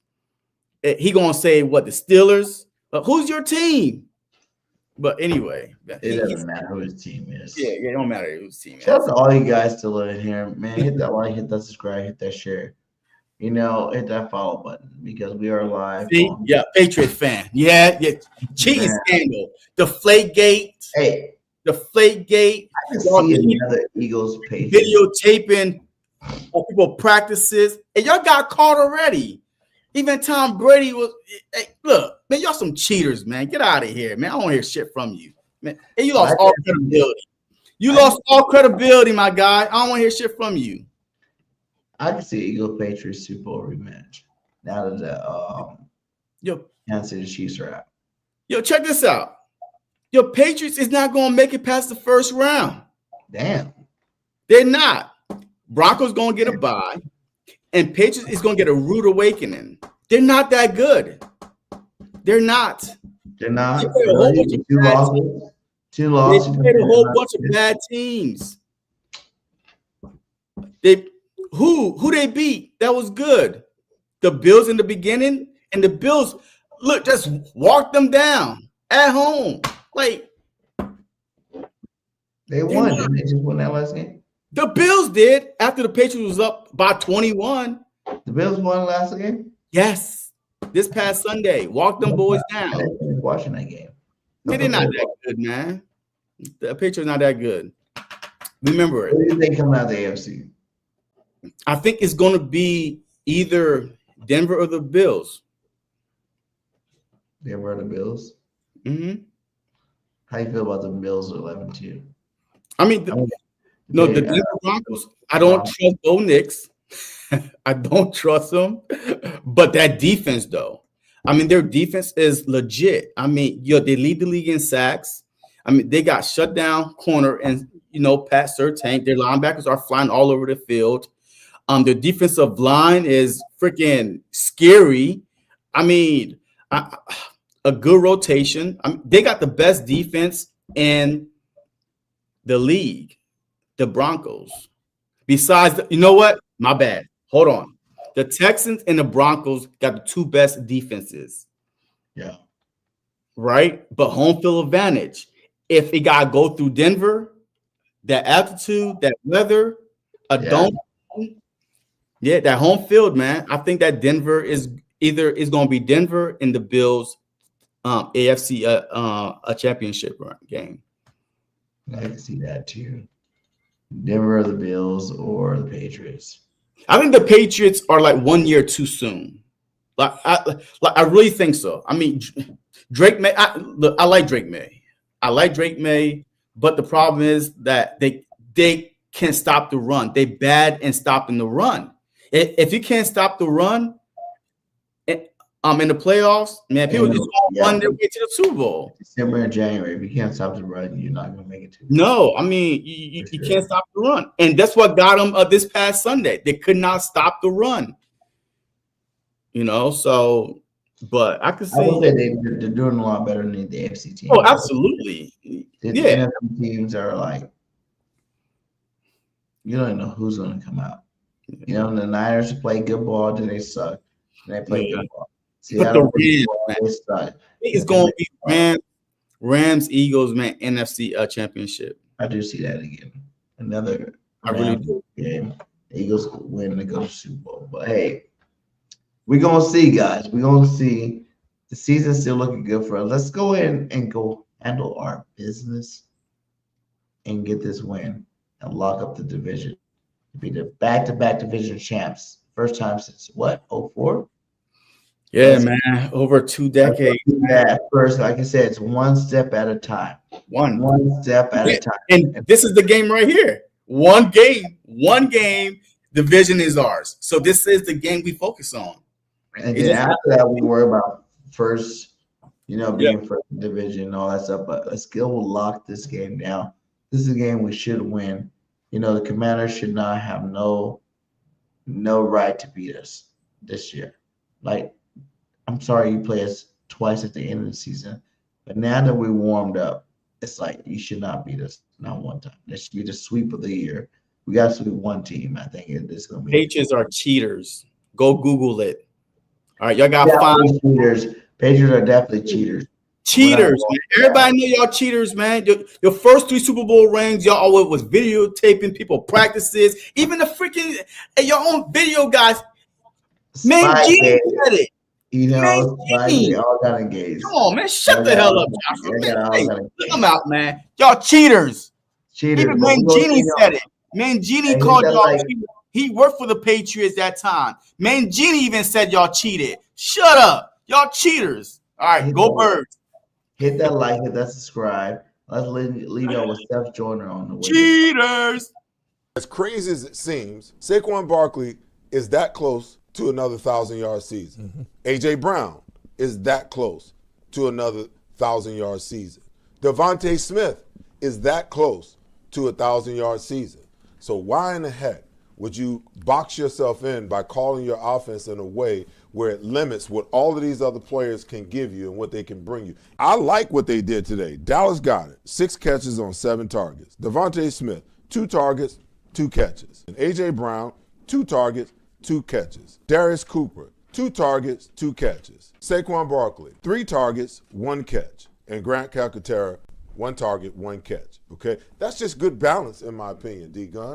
He gonna say what, the Steelers? Who's your team? But anyway, it doesn't matter who his team is. Yeah, it don't matter whose team. Shout out to all you guys still in here, man. Hit that like, hit that subscribe, hit that share. You know, hit that follow button because we are live. Yeah, Patriots fan. Yeah. Cheating scandal. Deflategate. Hey. Deflategate. I can see another Eagles page. Videotaping people practices. And y'all got caught already. Even Tom Brady was, hey, look, man, y'all some cheaters, man. Get out of here, man. I don't want to hear shit from you. Man, hey, you lost all credibility. You lost all credibility, my guy. I don't want to hear shit from you. I can see Eagle Patriots Super Bowl rematch now that the Kansas City Chiefs are out. Yo, check this out. Your Patriots is not going to make it past the first round. Damn. They're not. Broncos going to get a bye, and Patriots is going to get a rude awakening. They're not that good. They're not. They're not. They played a whole bunch of bad teams. Two losses. They played a whole bunch of bad teams. Who they beat? That was good. The Bills in the beginning, and the Bills, look, just walked them down at home. Like, they won. Didn't they just won that last game? The Bills did after the Patriots was up by 21. The Bills won last game? Yes. This past Sunday. Walked them boys down. I didn't watching that game. They're not that good, man. The Patriots not that good. Remember it. Who do you think coming out of the AFC? I think it's going to be either Denver or the Bills. Denver or the Bills? Mm-hmm. How you feel about the Bills 11-2? I mean, the Denver Broncos, I don't trust Bo Nix. I don't trust them. But that defense, though, I mean, their defense is legit. I mean, they lead the league in sacks. I mean, they got shut down corner and, Pat Surtain. Their linebackers are flying all over the field. Their defensive line is freaking scary. I mean, a good rotation. I mean, they got the best defense in the league, the Broncos. Besides, you know what? My bad. Hold on. The Texans and the Broncos got the two best defenses. Yeah. Right? But home field advantage. If it got to go through Denver, that altitude, that weather, that home field, man. I think that Denver is going to be Denver and the Bills AFC a championship game. I can see that too. Denver or the Bills or the Patriots. I think the Patriots are like 1 year too soon. I really think so. I mean, Drake May. I like Drake May. I like Drake May, but the problem is that they can't stop the run. They bad in stopping the run. If you can't stop the run, in the playoffs, man, people just run their way to the Super Bowl. December and January, if you can't stop the run, you're not going to make it to. No, I mean you can't stop the run, and that's what got them this past Sunday. They could not stop the run. So, but I could say I would say they're doing a lot better than the AFC teams. Oh, absolutely. The NFC teams are like, you don't even know who's going to come out. The Niners play good ball, then they suck. And they play good ball. But the Rams, man. It's going to be Rams, Eagles, man, NFC championship. I do see that again. Another really do. Game. The Eagles win to go to Super Bowl. But hey, we're going to see, guys. We're going to see. The season's still looking good for us. Let's go in and go handle our business and get this win and lock up the division. Be the back-to-back division champs. First time since what? 2004? Yeah, man. Over 2 decades. Yeah, first, like I said, it's one step at a time. One step at a time. And this is the game right here. One game, division is ours. So this is the game we focus on. And then after that, we worry about first, being first division and all that stuff. But let's go lock this game down. This is a game we should win. The Commanders should not have no right to beat us this year. Like, I'm sorry you play us twice at the end of the season, but now that we warmed up, it's like you should not beat us not one time. This should be the sweep of the year. We got to be one team. I think it's going to be. Patriots are cheaters. Go Google it. All right, y'all got definitely 5 cheaters. Patriots are definitely cheaters. cheaters. Man. Everybody know y'all cheaters, man. Your first 3 Super Bowl rings, y'all always was videotaping people practices. Even the freaking your own video guys. Man, Genie said it. You know, Genie. they all got engaged. Come on, man. Shut the hell up, Joshua. Man, hey, look them out, man. Y'all cheaters. Even Mangini said it. Mangini called y'all cheaters. He worked for the Patriots that time. Mangini even said y'all cheated. Shut up. Y'all cheaters. All right, go Birds. Hit that like, hit that subscribe. Let's leave y'all with Steph Joyner on the way. Cheaters. As crazy as it seems, Saquon Barkley is that close to another 1,000-yard season. A.J. Brown is that close to another 1,000-yard season. Devontae Smith is that close to a 1,000-yard season. So why in the heck would you box yourself in by calling your offense in a way where it limits what all of these other players can give you and what they can bring you? I like what they did today. Dallas got it. 6 catches on 7 targets. Devontae Smith, 2 targets, 2 catches. And A.J. Brown, 2 targets, 2 catches. Darius Cooper, 2 targets, 2 catches. Saquon Barkley, 3 targets, 1 catch. And Grant Calcaterra, 1 target, 1 catch. Okay? That's just good balance, in my opinion, D-Gun.